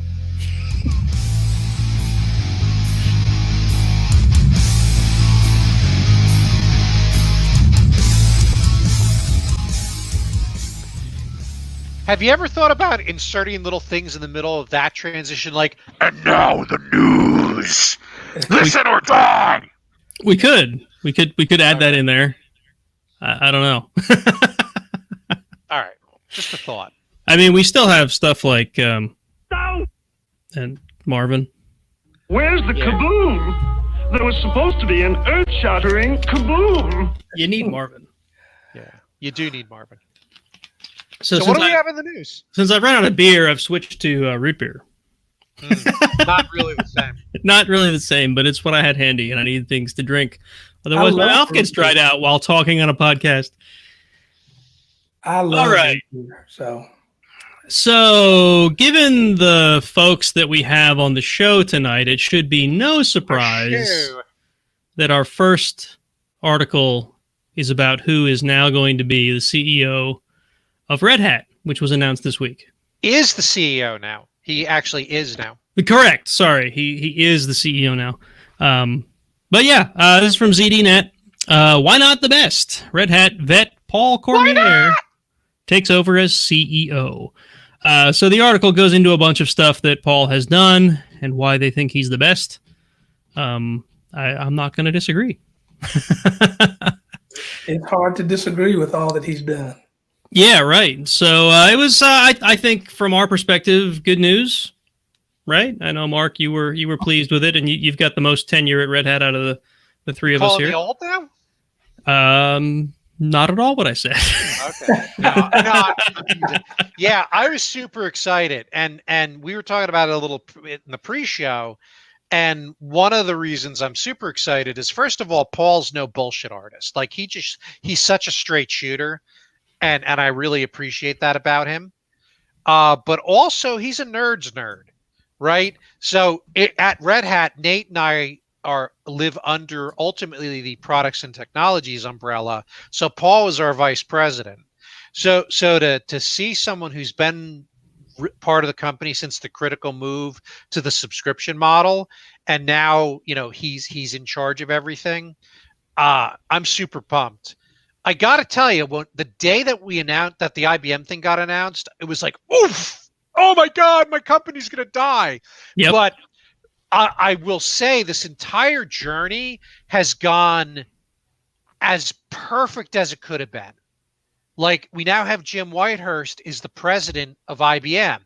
Have you ever thought about inserting little things in the middle of that transition, like, and now the news, listen or die? We could add that in there. I don't know. All right, just a thought. I mean, we still have stuff like and Marvin. Where's the kaboom? There was supposed to be an earth-shattering kaboom. You need Marvin. Yeah, you do need Marvin. So what do we have in the news? Since I've run out of beer, I've switched to root beer. Not really the same. Not really the same, but it's what I had handy, and I needed things to drink. Otherwise, my mouth gets dried out while talking on a podcast. I love root beer, So, given the folks that we have on the show tonight, it should be no surprise that our first article is about who is now going to be the CEO of Red Hat, which was announced this week. Is the CEO now. He actually is now. Correct. Sorry. He is the CEO now. But yeah, this is from ZDNet. Why not the best? Red Hat vet Paul Cormier takes over as CEO. So the article goes into a bunch of stuff that Paul has done and why they think he's the best. I'm not going to disagree. It's hard to disagree with all that he's done. Yeah, right. So it was, I think, from our perspective, good news, right? I know, Mark, you were pleased with it, and you've got the most tenure at Red Hat out of the three of us here. Old now? Not at all what I said. Okay. No. Yeah, I was super excited, and we were talking about it a little in the pre-show. And one of the reasons I'm super excited is, first of all, Paul's no bullshit artist. Like he's such a straight shooter. And I really appreciate that about him. But also, he's a nerd's nerd, right? So at Red Hat, Nate and I live under ultimately the products and technologies umbrella. So Paul is our vice president. So to see someone who's been part of the company since the critical move to the subscription model, and now he's in charge of everything. I'm super pumped. I got to tell you, the day that we announced that the IBM thing got announced, it was like, oof, oh my God, my company's going to die. Yep. But I will say this entire journey has gone as perfect as it could have been. Like, we now have Jim Whitehurst is the president of IBM,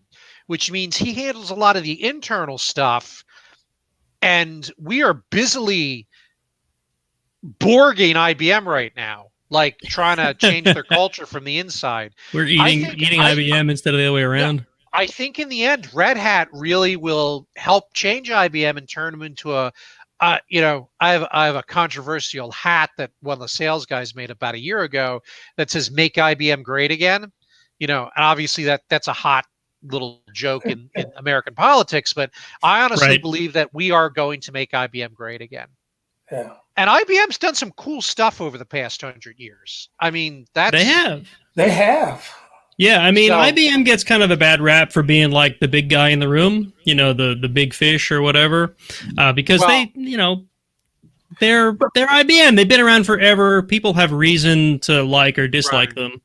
which means he handles a lot of the internal stuff. And we are busily Borging IBM right now. Like trying to change their culture from the inside. We're eating IBM instead of the other way around. I think in the end, Red Hat really will help change IBM and turn them into I have a controversial hat that one of the sales guys made about a year ago that says "Make IBM Great Again." And obviously that's a hot little joke in American politics, but I honestly believe that we are going to make IBM great again. Yeah. And IBM's done some cool stuff over the past 100 years. I mean, they have. Yeah, I mean, So- IBM gets kind of a bad rap for being like the big guy in the room, the big fish or whatever, because Well- they're IBM. They've been around forever. People have reason to like or dislike them,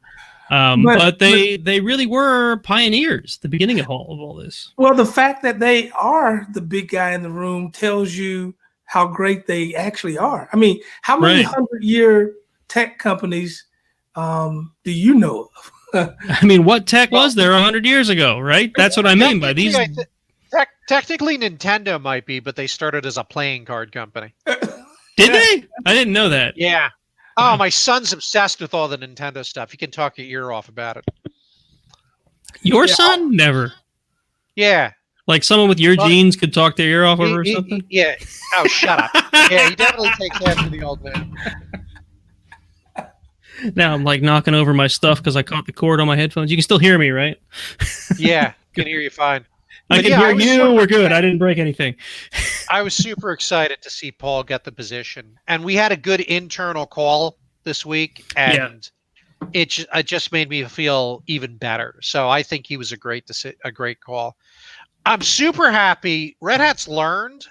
but they really were pioneers at the beginning of all this. Well, the fact that they are the big guy in the room tells you how great they actually are. I mean, how many Right. 100-year tech companies do you know of? I mean, what tech was there 100 years ago, right? That's what I mean by these. Technically, Nintendo might be, but they started as a playing card company. Did they? I didn't know that. Yeah. Oh, my son's obsessed with all the Nintendo stuff. He can talk your ear off about it. Your son? Never. Yeah. Like someone with your genes could talk their ear off over or something? Yeah. Oh, shut up. Yeah, he definitely takes after the old man. Now I'm like knocking over my stuff because I caught the cord on my headphones. You can still hear me, right? Yeah, can hear you fine. I But can yeah, hear I was you. super- We're good. I didn't break anything. I was super excited to see Paul get the position, and we had a good internal call this week, and it just made me feel even better. So I think he was a great call. I'm super happy. Red Hat's learned.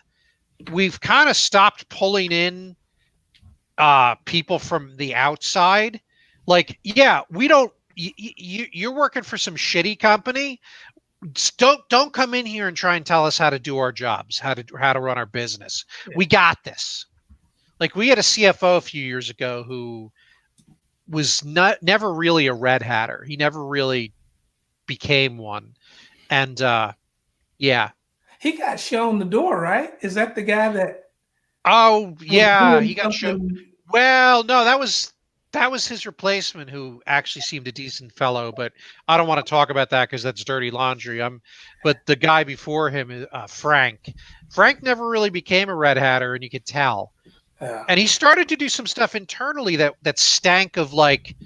We've kind of stopped pulling in people from the outside. Like, yeah, we don't. You're working for some shitty company. Don't come in here and try and tell us how to do our jobs, how to run our business. Yeah. We got this. Like, we had a CFO a few years ago who was never really a Red Hatter. He never really became one. And yeah. He got shown the door, right? Is that the guy that? Oh yeah, he got shown. Well, no, that was his replacement, who actually seemed a decent fellow, but I don't want to talk about that because that's dirty laundry. But the guy before him, Frank. Frank never really became a Red Hatter, and you could tell. Yeah. And he started to do some stuff internally that stank of, like,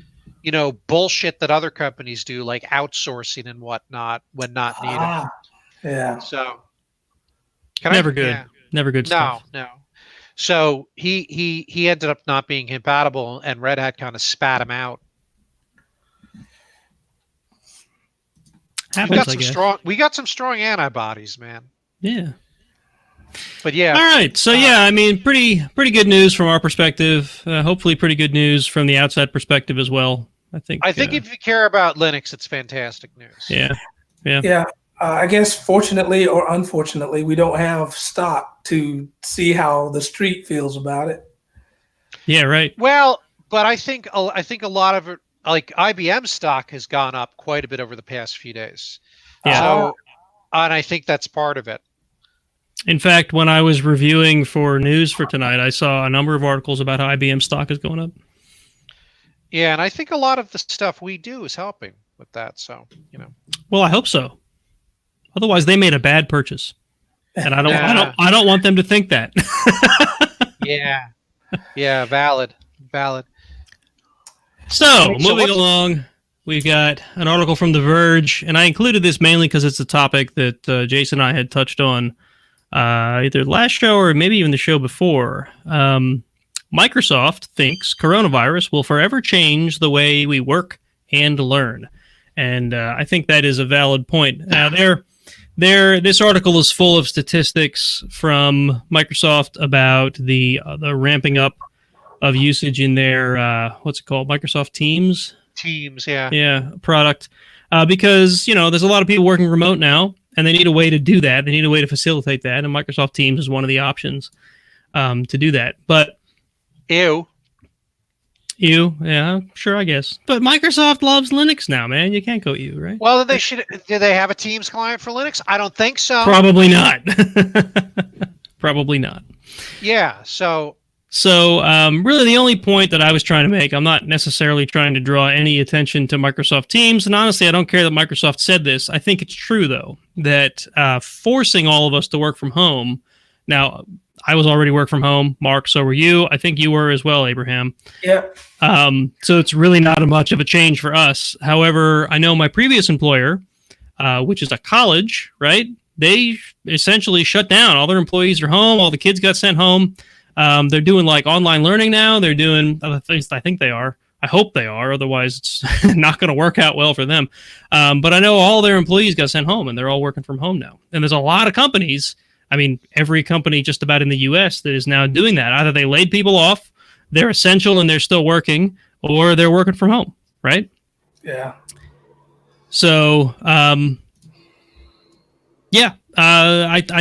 bullshit that other companies do, like outsourcing and whatnot when not needed. Yeah. So never good. Yeah. Never good stuff. No. So he ended up not being compatible, and Red Hat kind of spat him out. Happens, we got some strong antibodies, man. Yeah. But yeah. All right. So yeah, I mean, pretty good news from our perspective. Hopefully, pretty good news from the outside perspective as well. I think if you care about Linux, it's fantastic news. Yeah. I guess fortunately or unfortunately, we don't have stock to see how the street feels about it. Yeah, right. Well, but I think a lot of it, like IBM stock, has gone up quite a bit over the past few days. Yeah. So, and I think that's part of it. In fact, when I was reviewing for news for tonight, I saw a number of articles about how IBM stock is going up. Yeah, and I think a lot of the stuff we do is helping with that. So, Well, I hope so. Otherwise, they made a bad purchase, and I don't want them to think that. Yeah, valid. So moving along, we've got an article from The Verge, and I included this mainly because it's a topic that Jason and I had touched on either last show or maybe even the show before. Microsoft thinks coronavirus will forever change the way we work and learn, and I think that is a valid point. Now, this article is full of statistics from Microsoft about the ramping up of usage in their what's it called, Microsoft Teams. Yeah, product. Because there's a lot of people working remote now, and they need a way to do that. They need a way to facilitate that, and Microsoft Teams is one of the options to do that. But Ew, yeah, sure, I guess. But Microsoft loves Linux now, man. You can't go ew, right? Well, do they have a Teams client for Linux? I don't think so. Probably not. Probably not. Yeah, so really the only point that I was trying to make, I'm not necessarily trying to draw any attention to Microsoft Teams, and honestly, I don't care that Microsoft said this. I think it's true, though, that forcing all of us to work from home. Now, I was already work from home, Mark, so were you. I think you were as well, Abraham. Yeah. So it's really not much of a change for us. However, I know my previous employer, which is a college, right? They essentially shut down. All their employees are home. All the kids got sent home. They're doing like online learning now. They're doing other things. I think they are. I hope they are. Otherwise, it's not going to work out well for them. But I know all their employees got sent home, and they're all working from home now. And there's a lot of companies. I mean, every company just about in the U.S. that is now doing that. Either they laid people off, they're essential and they're still working, or they're working from home, right? Yeah. So, I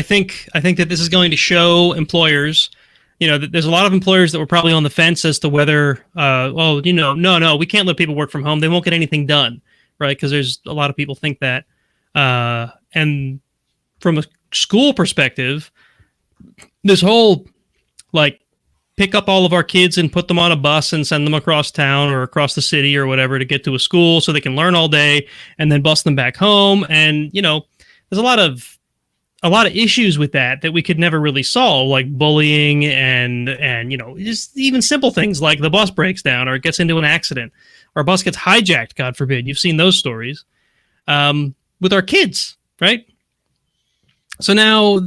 think that this is going to show employers, that there's a lot of employers that were probably on the fence as to whether, no, we can't let people work from home. They won't get anything done, right? Because there's a lot of people think that. And from a school perspective, this whole, pick up all of our kids and put them on a bus and send them across town or across the city or whatever to get to a school so they can learn all day and then bus them back home. And, there's a lot of issues with that we could never really solve, like bullying and just even simple things like the bus breaks down or it gets into an accident or a bus gets hijacked, God forbid. You've seen those stories with our kids, right? So now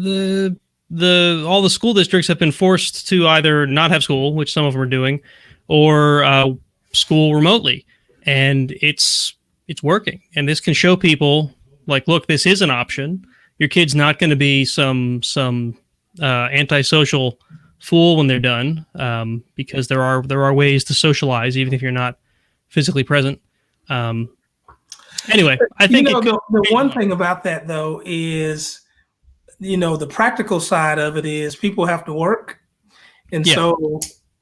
all the school districts have been forced to either not have school, which some of them are doing, or school remotely, and it's working. And this can show people, look, this is an option. Your kid's not going to be some antisocial fool when they're done, because there are ways to socialize even if you're not physically present. Anyway, I think the one thing about that though is, the practical side of it is people have to work. And so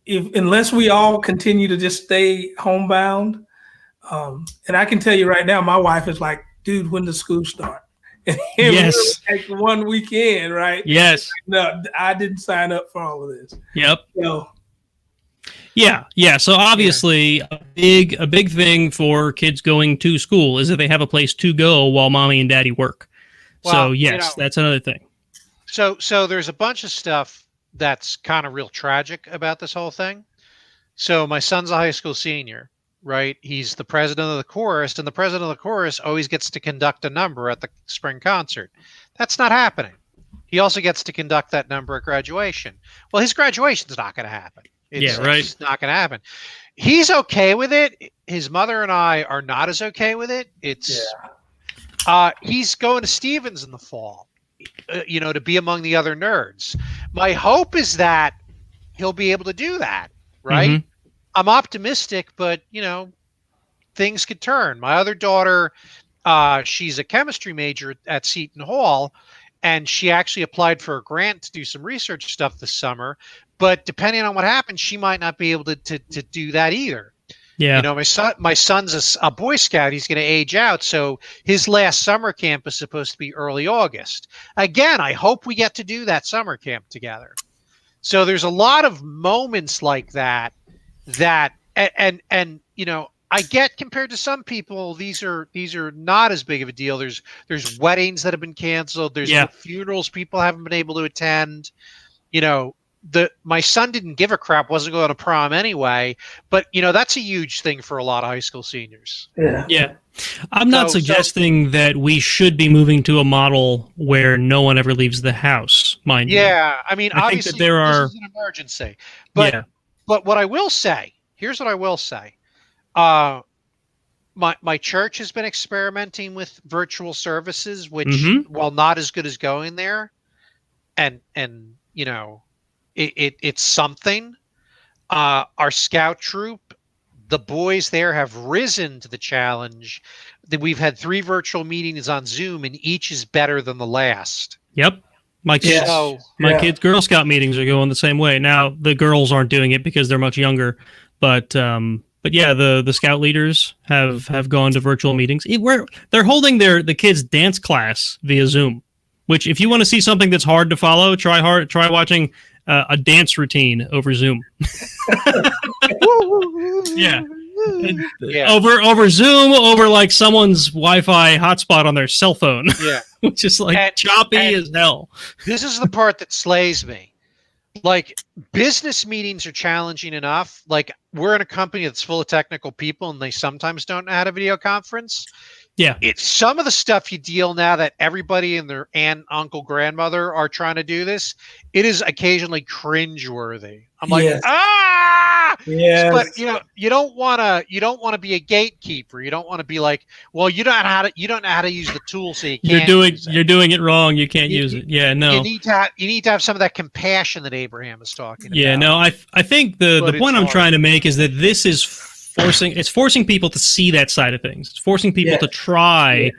unless we all continue to just stay homebound, and I can tell you right now, my wife is like, dude, when does school start? And yes. Like one weekend, right? Yes. No, I didn't sign up for all of this. Yep. So, yeah. So obviously a big thing for kids going to school is that they have a place to go while mommy and daddy work. Well, so yes, that's another thing. So there's a bunch of stuff that's kind of real tragic about this whole thing. So my son's a high school senior, right? He's the president of the chorus, and the president of the chorus always gets to conduct a number at the spring concert. That's not happening. He also gets to conduct that number at graduation. Well, his graduation's not going to happen. It's not going to happen. He's okay with it. His mother and I are not as okay with it. He's going to Stevens in the fall, to be among the other nerds. My hope is that he'll be able to do that, right? Mm-hmm. I'm optimistic, but, things could turn. My other daughter, she's a chemistry major at Seton Hall, and she actually applied for a grant to do some research stuff this summer. But depending on what happens, she might not be able to do that either. Yeah. My son's a Boy Scout. He's going to age out. So his last summer camp is supposed to be early August. Again, I hope we get to do that summer camp together. So there's a lot of moments like that, and I get, compared to some people, these are not as big of a deal. There's weddings that have been canceled. There's funerals people haven't been able to attend. My son didn't give a crap, wasn't going to prom anyway, but that's a huge thing for a lot of high school seniors. Yeah. I'm not suggesting that we should be moving to a model where no one ever leaves the house, mind you. Yeah, I mean, obviously think that there are, this is an emergency. But what I will say, here's what I will say. My church has been experimenting with virtual services, which, while not as good as going there, and it's something. Our scout troop, the boys there have risen to the challenge. That we've had 3 virtual meetings on Zoom, and each is better than the last. Yep. My kids' Girl Scout meetings are going the same way. Now the girls aren't doing it because they're much younger, but yeah, the scout leaders have gone to virtual meetings. They're holding the kids' dance class via Zoom, which, if you want to see something that's hard to follow, try watching a dance routine over Zoom. Yeah. Over Zoom, over like someone's Wi-Fi hotspot on their cell phone. Yeah. Which is like choppy as hell. This is the part that slays me. Like, business meetings are challenging enough. Like, we're in a company that's full of technical people, and they sometimes don't know how to video conference. Yeah. It's some of the stuff you deal now that everybody and their aunt, uncle, grandmother are trying to do this. It is occasionally cringeworthy. I'm like, Yes. But you don't want to be a gatekeeper. You don't want to be like, well, you don't know how to use the tool, so you can't. You're doing it wrong. You can't use it. Yeah, no. You need to have some of that compassion that Abraham is talking about. Yeah, no. I think the point I'm trying to make is that this is forcing people to see that side of things. It's forcing people to try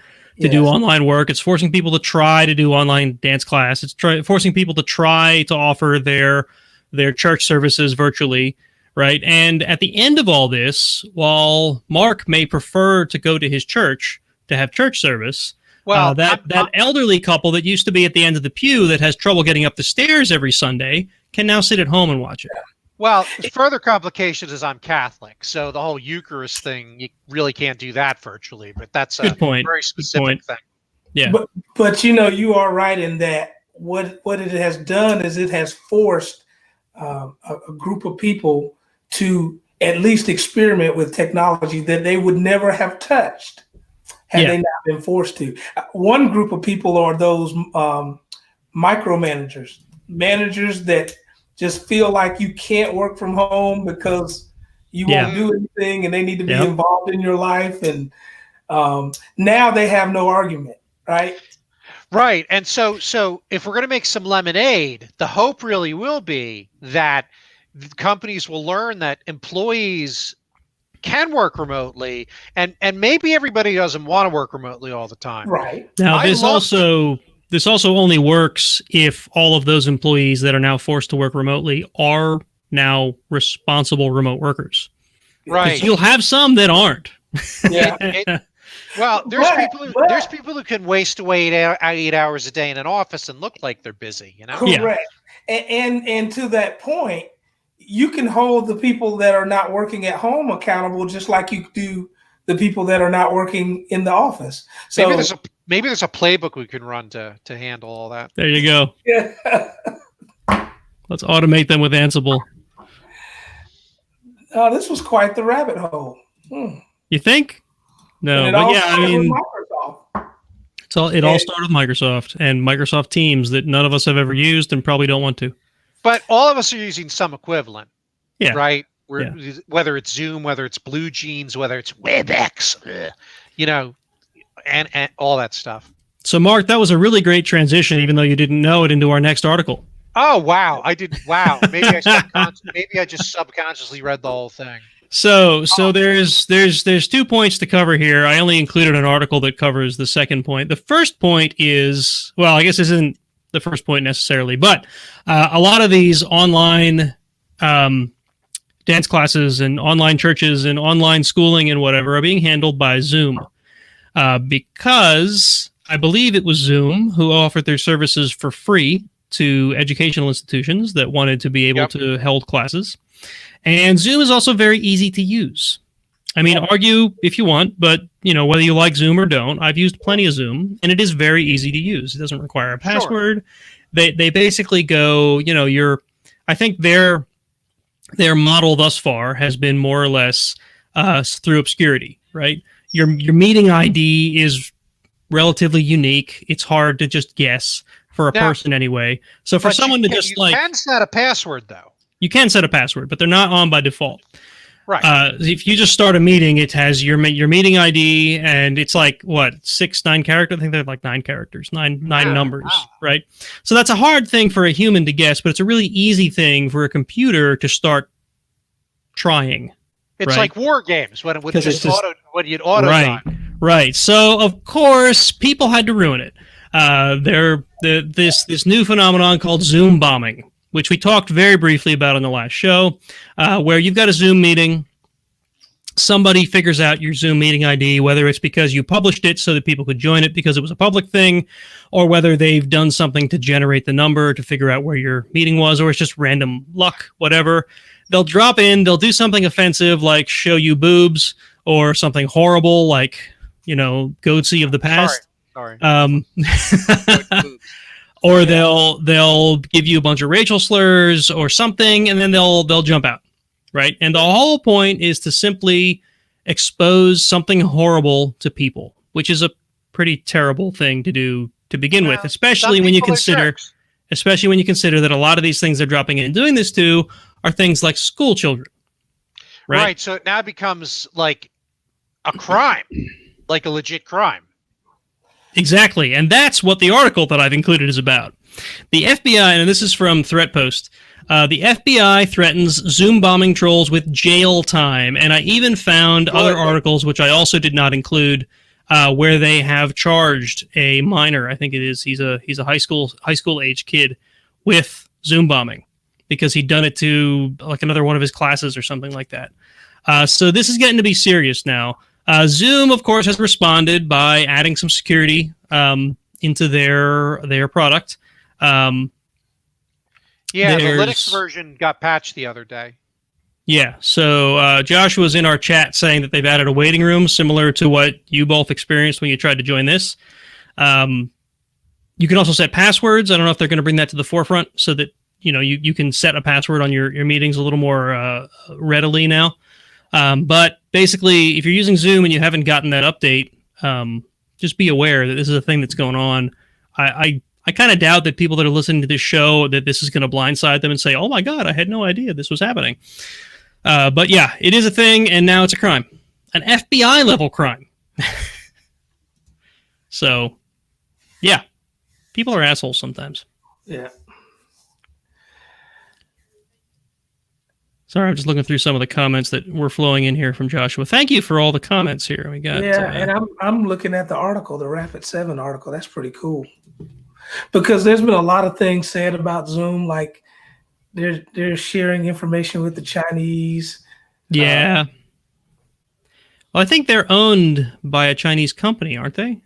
to do online work. It's forcing people to try to do online dance class. It's forcing people to try to offer their church services virtually, right? And at the end of all this, while Mark may prefer to go to his church to have church service, well, that elderly couple that used to be at the end of the pew that has trouble getting up the stairs every Sunday can now sit at home and watch it. Well, the further complication is I'm Catholic, so the whole Eucharist thing, you really can't do that virtually. But that's a very specific thing. Yeah, but you are right in that what it has done is it has forced a group of people to at least experiment with technology that they would never have touched had they not been forced to. One group of people are those micromanagers, managers that just feel like you can't work from home because you won't do anything and they need to be involved in your life. And now they have no argument, right? Right. And so if we're going to make some lemonade, the hope really will be that companies will learn that employees can work remotely, and maybe everybody doesn't want to work remotely all the time. Right. Now, this also only works if all of those employees that are now forced to work remotely are now responsible remote workers. Right. You'll have some that aren't. Yeah. Well, there's people who can waste away 8 hours a day in an office and look like they're busy, Correct. Yeah. And to that point, you can hold the people that are not working at home accountable just like you do the people that are not working in the office. So maybe there's a playbook we can run to handle all that. There you go. Yeah. Let's automate them with Ansible. Oh, this was quite the rabbit hole. You think? No, but yeah, I mean, it all started with Microsoft and Microsoft Teams that none of us have ever used and probably don't want to. But all of us are using some equivalent, right? Whether it's Zoom, whether it's Blue Jeans, whether it's WebEx, and all that stuff. So, Mark, that was a really great transition, even though you didn't know it, into our next article. Oh, wow. I did. Wow. Maybe I just subconsciously read the whole thing. So there's 2 points to cover here. I only included an article that covers the second point. The first point is, well, I guess this isn't the first point necessarily, but a lot of these online dance classes and online churches and online schooling and whatever are being handled by Zoom because I believe it was Zoom who offered their services for free to educational institutions that wanted to be able to hold classes. And Zoom is also very easy to use. I mean, argue if you want, but whether you like Zoom or don't, I've used plenty of Zoom, and it is very easy to use. It doesn't require a password. Sure. They basically go, I think their model thus far has been more or less through obscurity, right? Your meeting ID is relatively unique. It's hard to just guess for a person anyway. So for someone to just you can set a password though. You can set a password, but they're not on by default. Right. If you just start a meeting, it has your meeting ID, and it's like, 9 characters? I think they're like 9 characters, nine numbers, right? So that's a hard thing for a human to guess, but it's a really easy thing for a computer to start trying. It's like war games when you'd auto time. Right. So of course, people had to ruin it. This new phenomenon called Zoom bombing, which we talked very briefly about on the last show, where you've got a Zoom meeting. Somebody figures out your Zoom meeting ID, whether it's because you published it so that people could join it because it was a public thing, or whether they've done something to generate the number to figure out where your meeting was, or it's just random luck, whatever. They'll drop in, they'll do something offensive like show you boobs, or something horrible like, goatsy of the past. Sorry. Or they'll give you a bunch of racial slurs or something, and then they'll jump out, right? And the whole point is to simply expose something horrible to people, which is a pretty terrible thing to do to begin with, especially when you consider that a lot of these things they're dropping in and doing this to are things like school children, Right. So it now becomes like a crime, like a legit crime. Exactly. And that's what the article that I've included is about. The FBI, and this is from ThreatPost, the FBI threatens Zoom bombing trolls with jail time. And I even found other articles, which I also did not include, where they have charged a minor, I think it is, he's a high school age kid, with Zoom bombing because he'd done it to like another one of his classes or something like that. So this is getting to be serious now. Zoom, of course, has responded by adding some security into their product. The Linux version got patched the other day. Yeah, so Josh was in our chat saying that they've added a waiting room similar to what you both experienced when you tried to join this. You can also set passwords. I don't know if they're going to bring that to the forefront so that you can set a password on your meetings a little more readily now. But basically, if you're using Zoom and you haven't gotten that update, just be aware that this is a thing that's going on. I kind of doubt that people that are listening to this show, that this is going to blindside them and say, oh my God, I had no idea this was happening. But yeah, it is a thing, and now it's a crime. An FBI level crime. So, yeah. People are assholes sometimes. Yeah. Sorry, I'm just looking through some of the comments that were flowing in here from Joshua. Thank you for all the comments here. We got and I'm looking at the article, the Rapid7 article. That's pretty cool. Because there's been a lot of things said about Zoom, like they're sharing information with the Chinese. Yeah. Well, I think they're owned by a Chinese company, aren't they?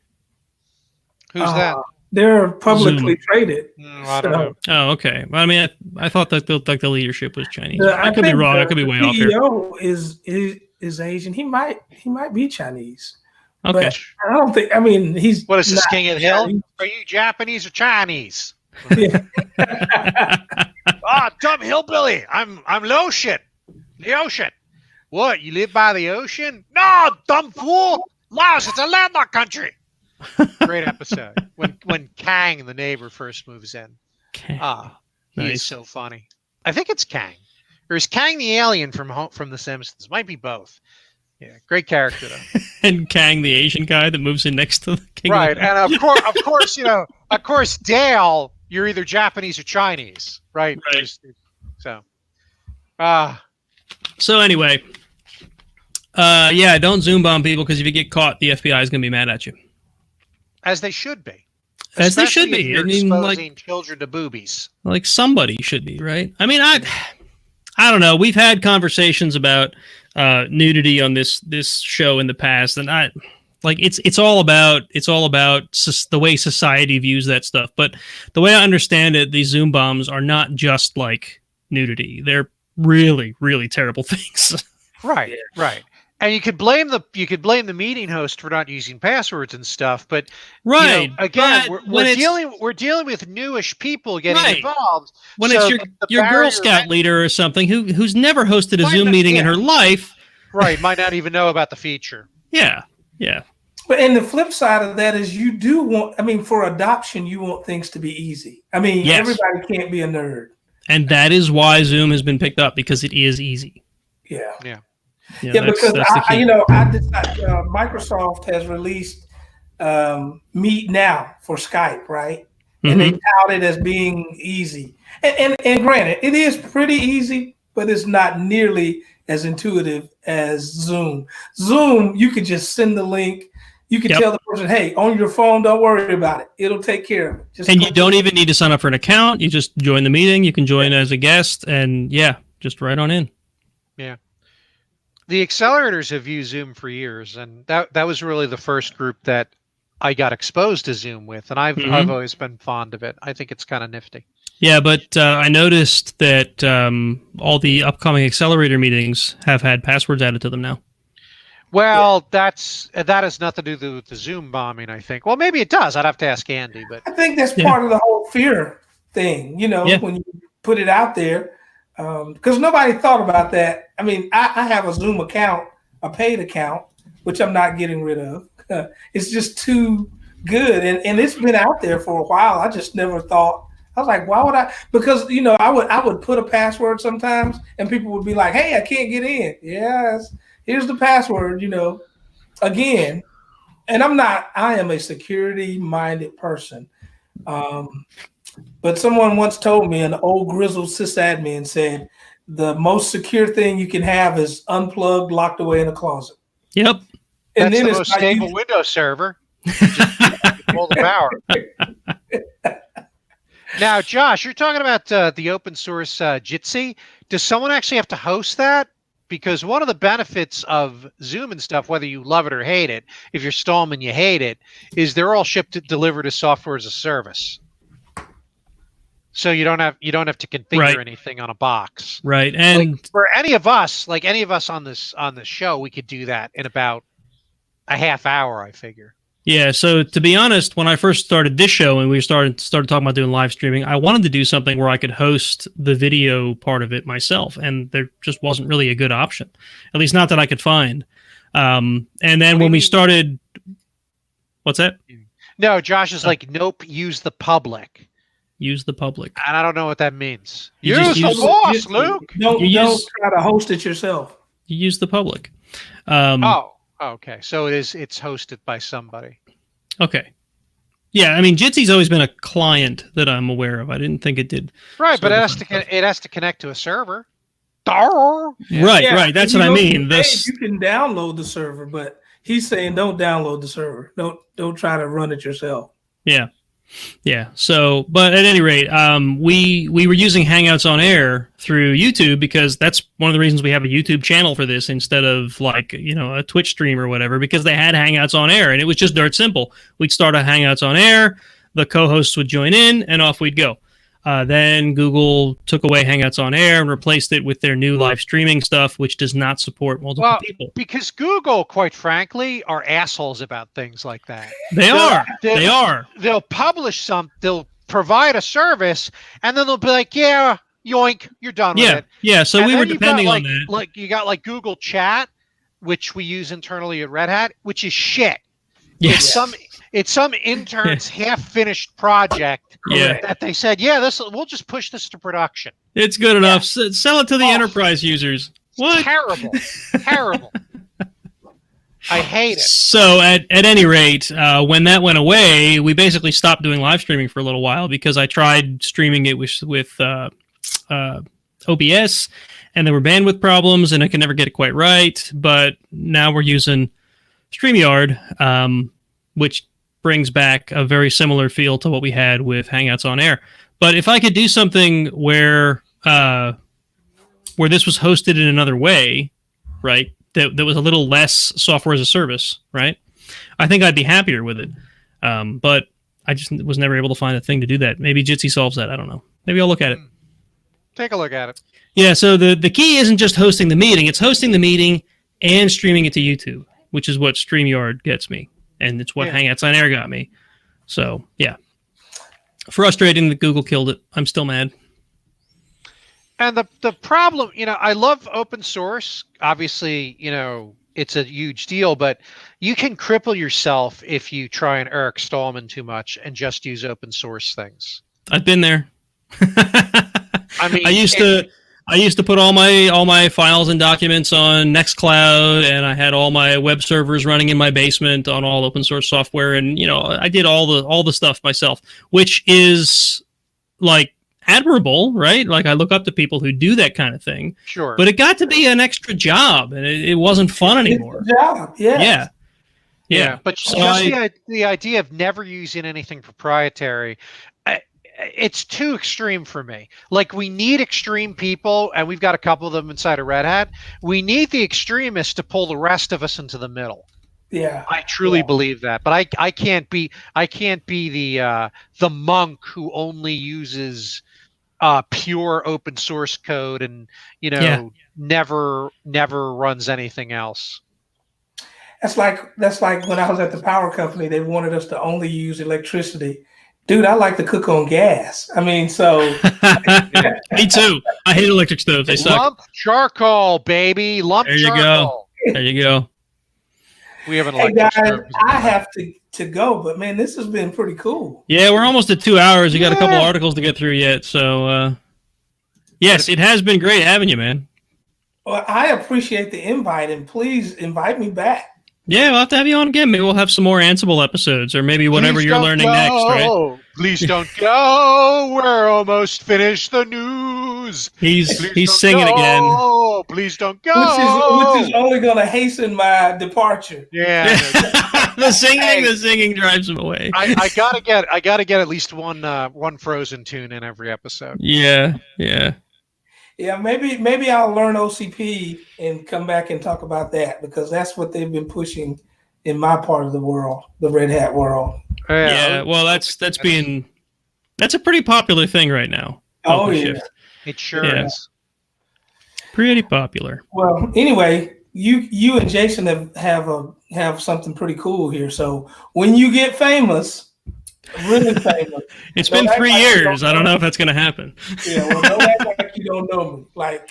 Who's that? They're publicly traded. I don't know. Oh, okay. Well, I mean, I thought that the leadership was Chinese. I could be wrong. I could be way off here. The CEO is Asian. He might be Chinese. Okay. But I don't think. I mean, he's what is this, King of the Hill? Are you Japanese or Chinese? Yeah. Dumb hillbilly. I'm Laotian. The ocean. What? You live by the ocean? No, dumb fool. Laos, it's a landlocked country. Great episode when Kang the neighbor first moves in. He is so funny. I think it's Kang, or is Kang the alien from The Simpsons? Might be both. Yeah, great character though. And Kang the Asian guy that moves in next to the king. Right, and of course, Dale, you're either Japanese or Chinese, right? So anyway, don't Zoom bomb people because if you get caught, the FBI is going to be mad at you. As they should be. As they should be. You're exposing children to boobies. Like somebody should be, right? I mean, I don't know. We've had conversations about nudity on this show in the past, and it's all about the way society views that stuff. But the way I understand it, these Zoom bombs are not just like nudity; they're really, really terrible things. Right, right. And you could blame the meeting host for not using passwords and stuff, but again, we're dealing with newish people getting involved. When it's your Girl Scout leader or something who's never hosted a Zoom meeting in her life, right? Might not even know about the feature. Yeah. But and the flip side of that is you do want. I mean, for adoption, you want things to be easy. I mean, everybody can't be a nerd, and that is why Zoom has been picked up because it is easy. Yeah. Yeah, because Microsoft has released Meet Now for Skype, right? And they tout it as being easy. And granted, it is pretty easy, but it's not nearly as intuitive as Zoom. Zoom, you could just send the link. You can tell the person, hey, on your phone, don't worry about it. It'll take care of it. And you don't even need to sign up for an account. You just join the meeting. You can join as a guest and just right on in. Yeah. The accelerators have used Zoom for years, and that was really the first group that I got exposed to Zoom with, and I've always been fond of it. I think it's kind of nifty. Yeah, but I noticed that all the upcoming accelerator meetings have had passwords added to them now. Well, that has nothing to do with the Zoom bombing, I think. Well, maybe it does. I'd have to ask Andy, but I think that's part of the whole fear thing. When you put it out there. Because nobody thought about that. I mean, I have a Zoom account, a paid account, which I'm not getting rid of. It's just too good. And it's been out there for a while. I just never thought, I was like, why would I? Because I would put a password sometimes, and people would be like, "Hey, I can't get in." Yes, here's the password. Again, and I am a security-minded person. But someone once told me, an old grizzled sysadmin said, the most secure thing you can have is unplugged, locked away in a closet. Yep. And That's then the it's most like stable Windows server. Just control the power. Now, Josh, you're talking about the open source Jitsi. Does someone actually have to host that? Because one of the benefits of Zoom and stuff, whether you love it or hate it, if you're Stallman, you hate it, is they're all delivered as software as a service. So you don't have to configure anything on a box. Right. And like for any of us on this show, we could do that in about a half hour, I figure. yeah, so to be honest, when I first started this show and we started talking about doing live streaming, I wanted to do something where I could host the video part of it myself, and there just wasn't really a good option, at least not that I could find. And then when we started, what's that? No, Josh is like, nope, use the public. Use the public. And I don't know what that means. You Use just the use- boss, Luke. Don't try to host it yourself. You use the public. Oh, okay. So it's hosted by somebody. Okay. Yeah, I mean, Jitsi's always been a client that I'm aware of. I didn't think it did. Right, but server it has to connect to a server. Darr. Right, Yeah, right. That's and what I you know, mean. This. You can download the server, but he's saying don't download the server. Don't try to run it yourself. Yeah. Yeah. So, but at any rate, we were using Hangouts on Air through YouTube because that's one of the reasons we have a YouTube channel for this instead of like, a Twitch stream or whatever, because they had Hangouts on Air and it was just dirt simple. We'd start a Hangouts on Air, the co-hosts would join in, and off we'd go. Then Google took away Hangouts on Air and replaced it with their new live streaming stuff, which does not support multiple people. Because Google, quite frankly, are assholes about things like that. They are. They'll publish they'll provide a service, and then they'll be like, yeah, yoink, you're done with it. Yeah, so and we then were you've depending got, on that. Like you got like Google Chat, which we use internally at Red Hat, which is shit. Yes. It's some intern's half-finished project that they said, we'll just push this to production. It's good enough. Sell it to the enterprise users. What? Terrible. I hate it. So at any rate, when that went away, we basically stopped doing live streaming for a little while because I tried streaming it with OBS, and there were bandwidth problems, and I could never get it quite right. But now we're using StreamYard, which brings back a very similar feel to what we had with Hangouts on Air. But if I could do something where this was hosted in another way, right, that was a little less software as a service, right, I think I'd be happier with it. But I just was never able to find a thing to do that. Maybe Jitsi solves that. I don't know. Maybe I'll look at it. Take a look at it. Yeah, so the key isn't just hosting the meeting. It's hosting the meeting and streaming it to YouTube, which is what StreamYard gets me. And it's what Hangouts on Air got me. So, yeah. Frustrating that Google killed it. I'm still mad. And the problem, I love open source. Obviously, it's a huge deal, but you can cripple yourself if you try and irk Stallman too much and just use open source things. I've been there. I mean, I used to put all my files and documents on Nextcloud, and I had all my web servers running in my basement on all open source software, and I did all the stuff myself, which is like admirable, right? Like I look up to people who do that kind of thing. Sure. But it got to be an extra job, and it wasn't fun anymore. It's a job, Yeah. But So just the idea of never using anything proprietary, it's too extreme for me. Like we need extreme people, and we've got a couple of them inside of Red Hat. We need the extremists to pull the rest of us into the middle. Yeah, I truly believe that. But I can't be the monk who only uses pure open source code and never runs anything else. That's like when I was at the power company, they wanted us to only use electricity. Dude, I like to cook on gas. I mean, so me too. I hate electric stoves. They suck. Lump charcoal, baby. Lump There you charcoal. go. There you go. We have an Hey electric guys, stove. I have to go, but man, this has been pretty cool. Yeah, we're almost at 2 hours. We got a couple Yeah. articles to get through yet. So, yes, it has been great having you, man. Well, I appreciate the invite, and please invite me back. Yeah, we'll have to have you on again. Maybe we'll have some more Ansible episodes, or maybe whatever Please you're don't learning next, right? go. Please don't go. We're almost finished the news. Please He's don't singing again. go. Please don't go. Which is only going to hasten my departure. Yeah. the singing drives him away. I gotta get at least one Frozen tune in every episode. Yeah. Yeah, maybe I'll learn OCP and come back and talk about that, because that's what they've been pushing in my part of the world, the Red Hat world. Yeah, well, that's a pretty popular thing right now. Oh yeah, OpenShift. It sure Yeah. is. Pretty popular. Well, anyway, you and Jason have something pretty cool here. So when you get famous, really famous, It's don't been act 3 like you years. don't I don't know know if that's going to happen. Yeah, well, don't act like you don't know me. Like,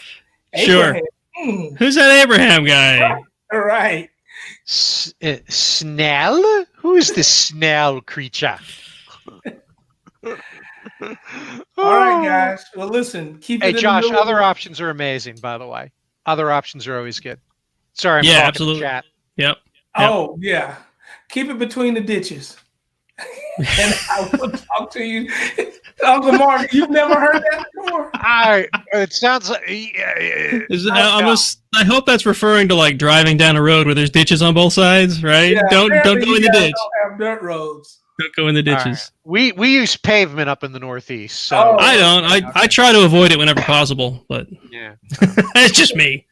Sure. Abraham, Who's that Abraham guy? all right. Snell? Who is this Snell creature? All right, guys. Well, listen, keep Hey, it in Josh, the middle. other options are amazing, by the way. Other options are always good. Sorry, I'm Yeah, talking to absolutely. chat. Yep. Oh, yeah. Keep it between the ditches. And I will talk to you. Uncle Mark, you've never heard that before? It sounds like... I hope that's referring to like driving down a road where there's ditches on both sides, right? Yeah, Don't go apparently in you the guys ditch. don't have dirt roads. Don't go in the All right. ditches. We use pavement up in the Northeast, so... Oh. I don't. I try to avoid it whenever possible, but Yeah. it's just me.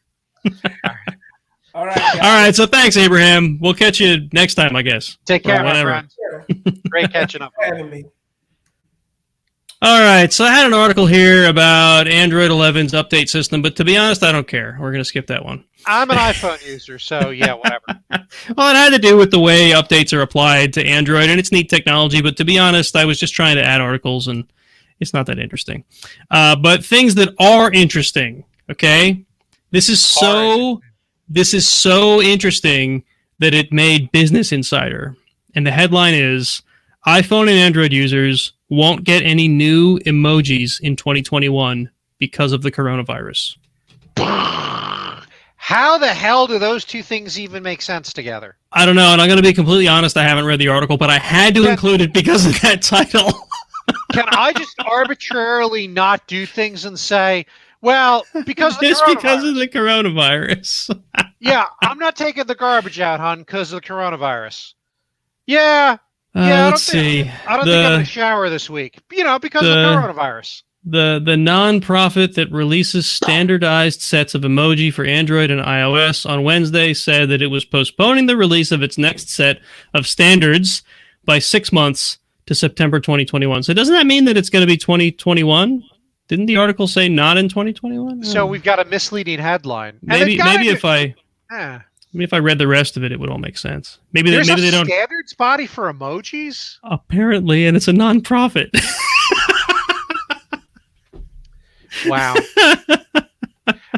All right, guys. All right. So thanks, Abraham. We'll catch you next time, I guess. Take care, Or my whatever. friend. Sure. Great catching up. For having me. All right. So I had an article here about Android 11's update system, but to be honest, I don't care. We're going to skip that one. I'm an iPhone user, so yeah, whatever. Well, it had to do with the way updates are applied to Android, and it's neat technology. But to be honest, I was just trying to add articles, and it's not that interesting. But things that are interesting, okay? This is so interesting that it made Business Insider. And the headline is, iPhone and Android users won't get any new emojis in 2021 because of the coronavirus. How the hell do those two things even make sense together? I don't know, and I'm going to be completely honest, I haven't read the article, but I had to include it because of that title. Can I just arbitrarily not do things and say, well, because of the Just because coronavirus. of the coronavirus. Yeah, I'm not taking the garbage out, hon, because of the coronavirus. Yeah, I Let's see. don't think I'm going to shower this week. Because of the coronavirus. The nonprofit that releases standardized sets of emoji for Android and iOS on Wednesday said that it was postponing the release of its next set of standards by 6 months to September 2021. So doesn't that mean that it's going to be 2021? Didn't the article say not in 2021? So we've got a misleading headline. Maybe if I Yeah. if I read the rest of it, it would all make sense. Maybe There's they a don't. standards body for emojis? Apparently, and it's a nonprofit. Wow.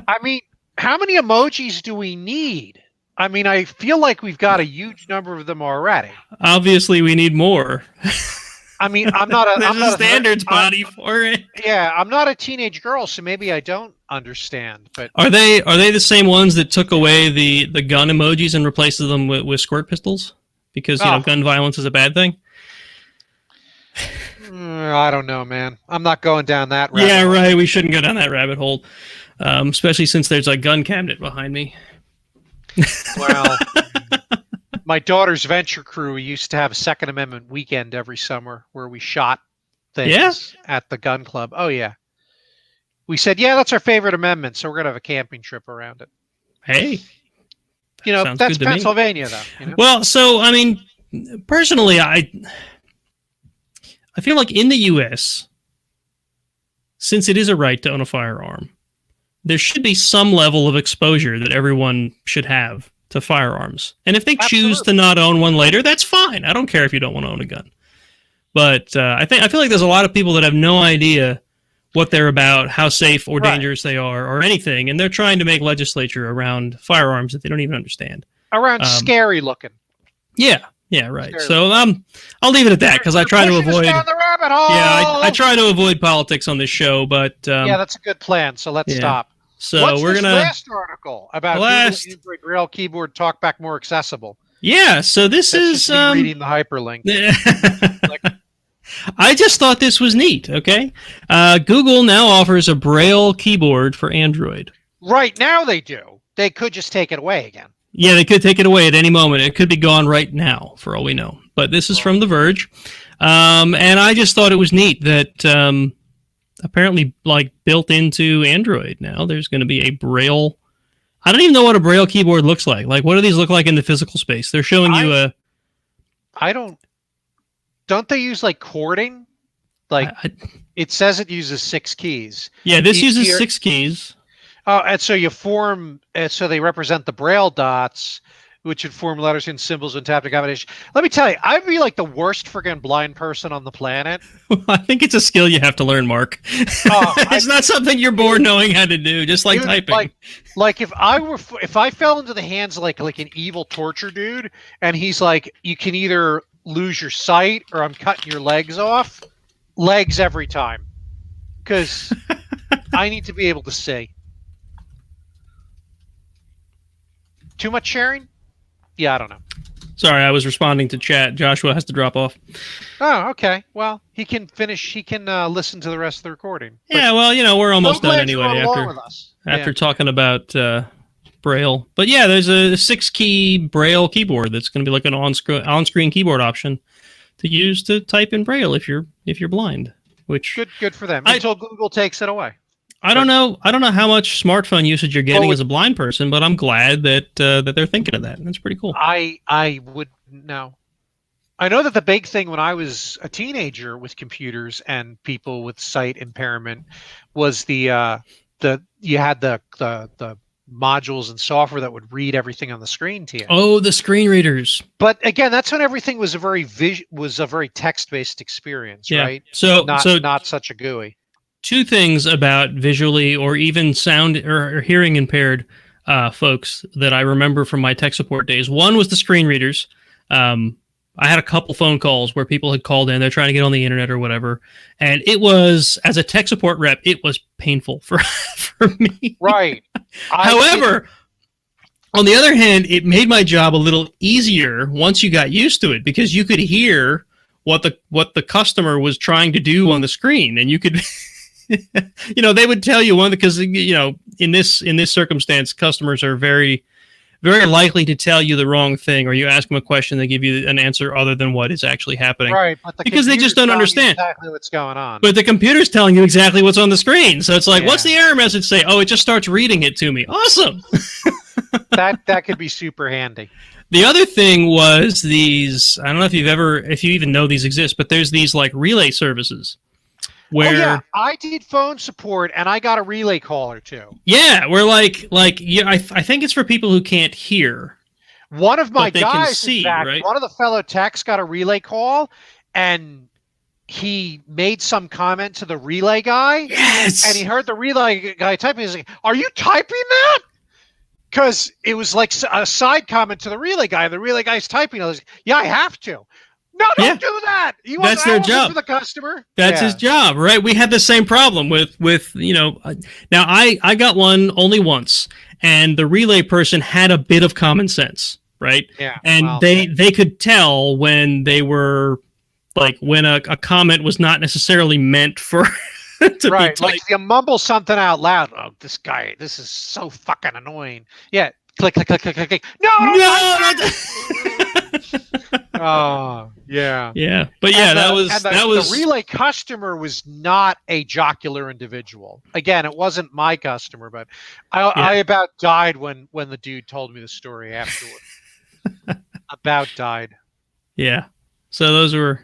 I mean, how many emojis do we need? I mean, I feel like we've got a huge number of them already. Obviously, we need more. I mean, I'm not a There's I'm a not standards body for it. Yeah, I'm not a teenage girl, so maybe I don't understand. But Are they the same ones that took away the gun emojis and replaced them with squirt pistols? Because gun violence is a bad thing. I don't know, man. I'm not going down that route. Yeah, right. We shouldn't go down that rabbit hole, especially since there's a gun cabinet behind me. Well, my daughter's venture crew, we used to have a Second Amendment weekend every summer where we shot things at the gun club. Oh, yeah. We said, yeah, that's our favorite amendment, so we're going to have a camping trip around it. Hey. Sounds That's good to me. Pennsylvania, though. Well, so, I mean, personally, I feel like in the U.S., since it is a right to own a firearm, there should be some level of exposure that everyone should have to firearms. And if they choose to not own one later, that's fine. I don't care if you don't want to own a gun. But I feel like there's a lot of people that have no idea what they're about, how safe or dangerous they are, or anything, and they're trying to make legislature around firearms that they don't even understand. Around scary looking. Yeah, right. Scary So I'll leave it at that because I try to Pushing us avoid. down the rabbit hole. Yeah, I try to avoid politics on this show, but yeah, that's a good plan. So let's stop. So What's we're this gonna last article about Google Android Braille keyboard talkback more accessible. Yeah, so this is just me reading the hyperlink. I just thought this was neat. Okay, Google now offers a Braille keyboard for Android. Right now they do. They could just take it away again. Yeah, they could take it away at any moment. It could be gone right now, for all we know. But this is from The Verge, and I just thought it was neat that apparently, like built into Android now, there's going to be a Braille. I don't even know what a Braille keyboard looks like. Like, what do these look like in the physical space? They're showing you a. I don't. Don't they use like chording? Like it says it uses 6 keys. Yeah, this uses 6 keys. Oh, and so you form. So they represent the Braille dots, which would form letters and symbols and tap combination. Let me tell you, I'd be like the worst friggin' blind person on the planet. I think it's a skill you have to learn, Mark. It's not something you're born knowing how to do, just like typing. Like if I fell into the hands of like an evil torture dude, and he's like, you can either lose your sight or I'm cutting your legs off. Legs every time, because I need to be able to see. Too much sharing? Yeah, I don't know. Sorry, I was responding to chat. Joshua has to drop off. Oh, okay. Well, he can finish. He can listen to the rest of the recording. Yeah, well, we're almost done anyway after talking about Braille. But yeah, there's a 6-key Braille keyboard that's going to be like an on-screen keyboard option to use to type in Braille if you're blind. Which good for them. Until Google takes it away. I don't know how much smartphone usage you're getting as a blind person, but I'm glad that they're thinking of that. That's pretty cool. I would know. I know that the big thing when I was a teenager with computers and people with sight impairment was you had the modules and software that would read everything on the screen to you. Oh, the screen readers. But again, that's when everything was a very text-based experience, right? So not such a GUI. 2 things about visually or even sound or hearing impaired folks that I remember from my tech support days. One was the screen readers. I had a couple phone calls where people had called in. They're trying to get on the internet or whatever. And it was, as a tech support rep, it was painful for me. Right. However, on the other hand, it made my job a little easier once you got used to it because you could hear what the customer was trying to do on the screen. And you could... they would tell you because in this circumstance, customers are very, very likely to tell you the wrong thing, or you ask them a question, they give you an answer other than what is actually happening. Right, but because they just don't understand exactly what's going on. But the computer's telling you exactly what's on the screen, so it's like, what's the error message say? Oh, it just starts reading it to me. Awesome. that could be super handy. The other thing was these. I don't know if you even know these exist, but there's these like relay services. Where I did phone support and I got a relay call or 2. Yeah, we're I think it's for people who can't hear. One of my guys, see, in fact, right? One of the fellow techs got a relay call and he made some comment to the relay guy. Yes. And he heard the relay guy typing. He's like, "Are you typing that?" Because it was like a side comment to the relay guy. The relay guy's typing. I was like, "Yeah, I have to." No, don't do that. That's their job for the customer. That's his job, right? We had the same problem with now I got one only once, and the relay person had a bit of common sense, right? Yeah. And they could tell when they were like when a comment was not necessarily meant for to be typed. Like you mumble something out loud. Oh, this is so fucking annoying. Yeah. Click, click, click, click, click, click. No. Oh, yeah. Yeah. But yeah, the relay customer was not a jocular individual. Again, it wasn't my customer, but I about died when the dude told me the story afterward. About died. Yeah. So those were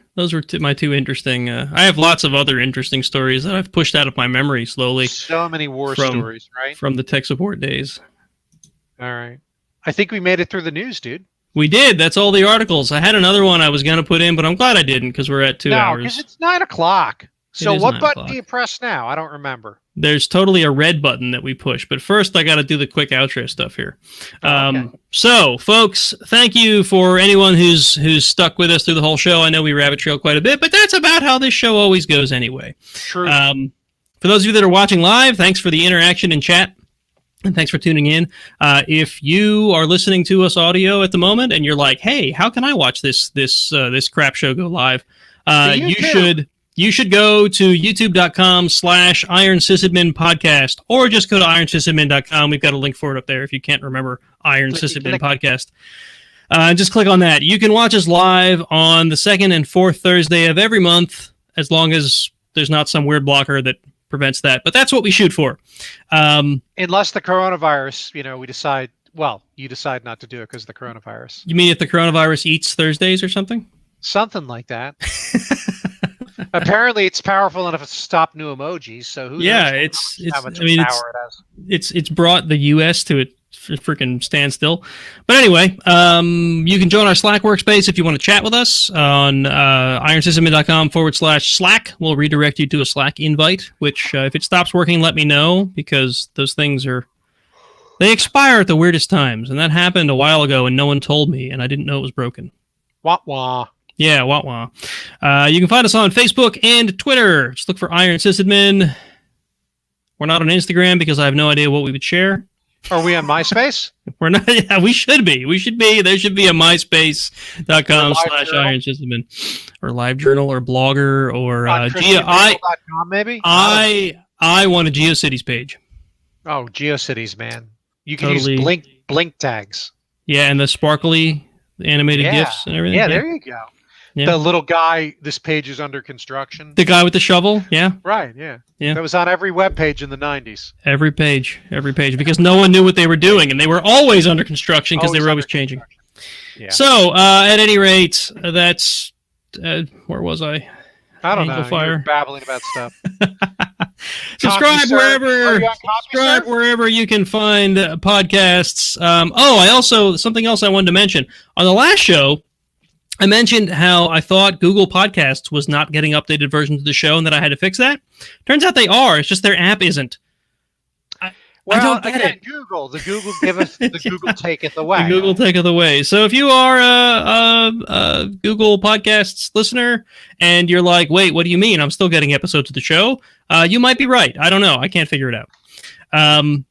my 2 interesting. I have lots of other interesting stories that I've pushed out of my memory slowly. So many stories, right? From the tech support days. All right. I think we made it through the news, dude. We did. That's all the articles. I had another one I was going to put in, but I'm glad I didn't because we're at 2 hours. No, because it's 9:00. So what button do you press now? I don't remember. there's totally a red button that we push. But first, I got to do the quick outro stuff here. Okay. So, folks, thank you for anyone who's stuck with us through the whole show. I know we rabbit trail quite a bit, but that's about how this show always goes anyway. True. For those of you that are watching live, thanks for the interaction in chat. And thanks for tuning in. If you are listening to us audio at the moment and you're like, hey, how can I watch this crap show go live? You should go to youtube.com/Iron Sysadmin podcast, or just go to ironsysadmin.com. We've got a link for it up there if you can't remember Iron Sysadmin podcast. Just click on that. You can watch us live on the second and fourth Thursday of every month, as long as there's not some weird blocker that prevents that. But that's what we shoot for. Unless the coronavirus, we decide, you decide not to do it because of the coronavirus. You mean if the coronavirus eats Thursdays or something? Something like that. Apparently, it's powerful enough to stop new emojis. So who knows how much power it has? It's brought the U.S. to a freaking standstill. But anyway, you can join our Slack workspace if you want to chat with us on ironsysadmin.com/Slack. We'll redirect you to a Slack invite. Which, if it stops working, let me know, because those things they expire at the weirdest times, and that happened a while ago, and no one told me, and I didn't know it was broken. Wah wah. Yeah, wah-wah. You can find us on Facebook and Twitter. Just look for Iron Sysadmin. We're not on Instagram because I have no idea what we would share. Are we on MySpace? We're not. Yeah, we should be. There should be a myspace.com/Iron Sysadmin, or LiveJournal, or Blogger, or ChristianBale.com, maybe? I want a GeoCities page. Oh, GeoCities, man. You can Totally. use blink tags. Yeah, and the sparkly animated GIFs and everything. Yeah, there you go. Yeah. The little guy, this page is under construction. The guy with the shovel, yeah. Right, yeah. Yeah. That was on every web page in the 90s. Every page, because no one knew what they were doing, and they were always under construction because they were always changing. Yeah. So, at any rate, that's where was I? I don't know. Fire. You're babbling about stuff. Subscribe wherever you can find podcasts. Something else I wanted to mention. On the last show, I mentioned how I thought Google Podcasts was not getting updated versions of the show and that I had to fix that. Turns out they are. It's just their app isn't. I don't get it. Google. The Google giveth, the Google taketh away. The Google taketh away. So if you are a Google Podcasts listener and you're like, wait, what do you mean? I'm still getting episodes of the show. You might be right. I don't know. I can't figure it out. And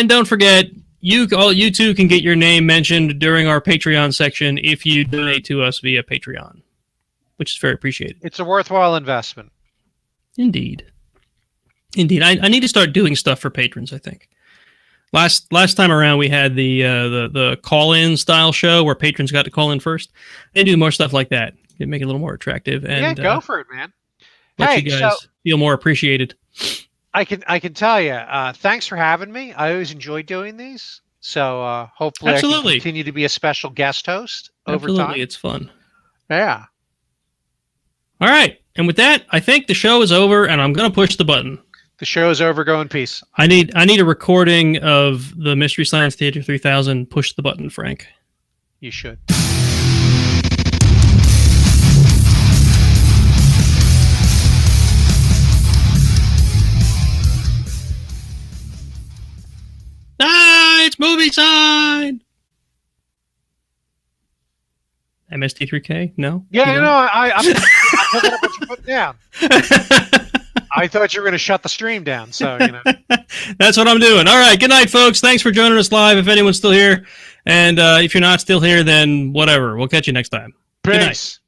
don't forget, you too can get your name mentioned during our Patreon section if you donate to us via Patreon, which is very appreciated. It's a worthwhile investment. Indeed. I need to start doing stuff for patrons, I think. Last time around, we had the call-in style show where patrons got to call in first. They do more stuff like that. It'd make it a little more attractive. And, go for it, man. Let you guys feel more appreciated. I can tell you, thanks for having me. I always enjoy doing these. So hopefully I can continue to be a special guest host over time. Absolutely, it's fun. Yeah. All right. And with that, I think the show is over, and I'm going to push the button. The show is over. Go in peace. I need a recording of the Mystery Science Theater 3000. Push the button, Frank. You should. It's movie sign. MST3K? No? Yeah, I'm picking up what you put down. I thought you were going to shut the stream down, so, That's what I'm doing. All right, good night, folks. Thanks for joining us live, if anyone's still here. And if you're not still here, then whatever. We'll catch you next time. Peace.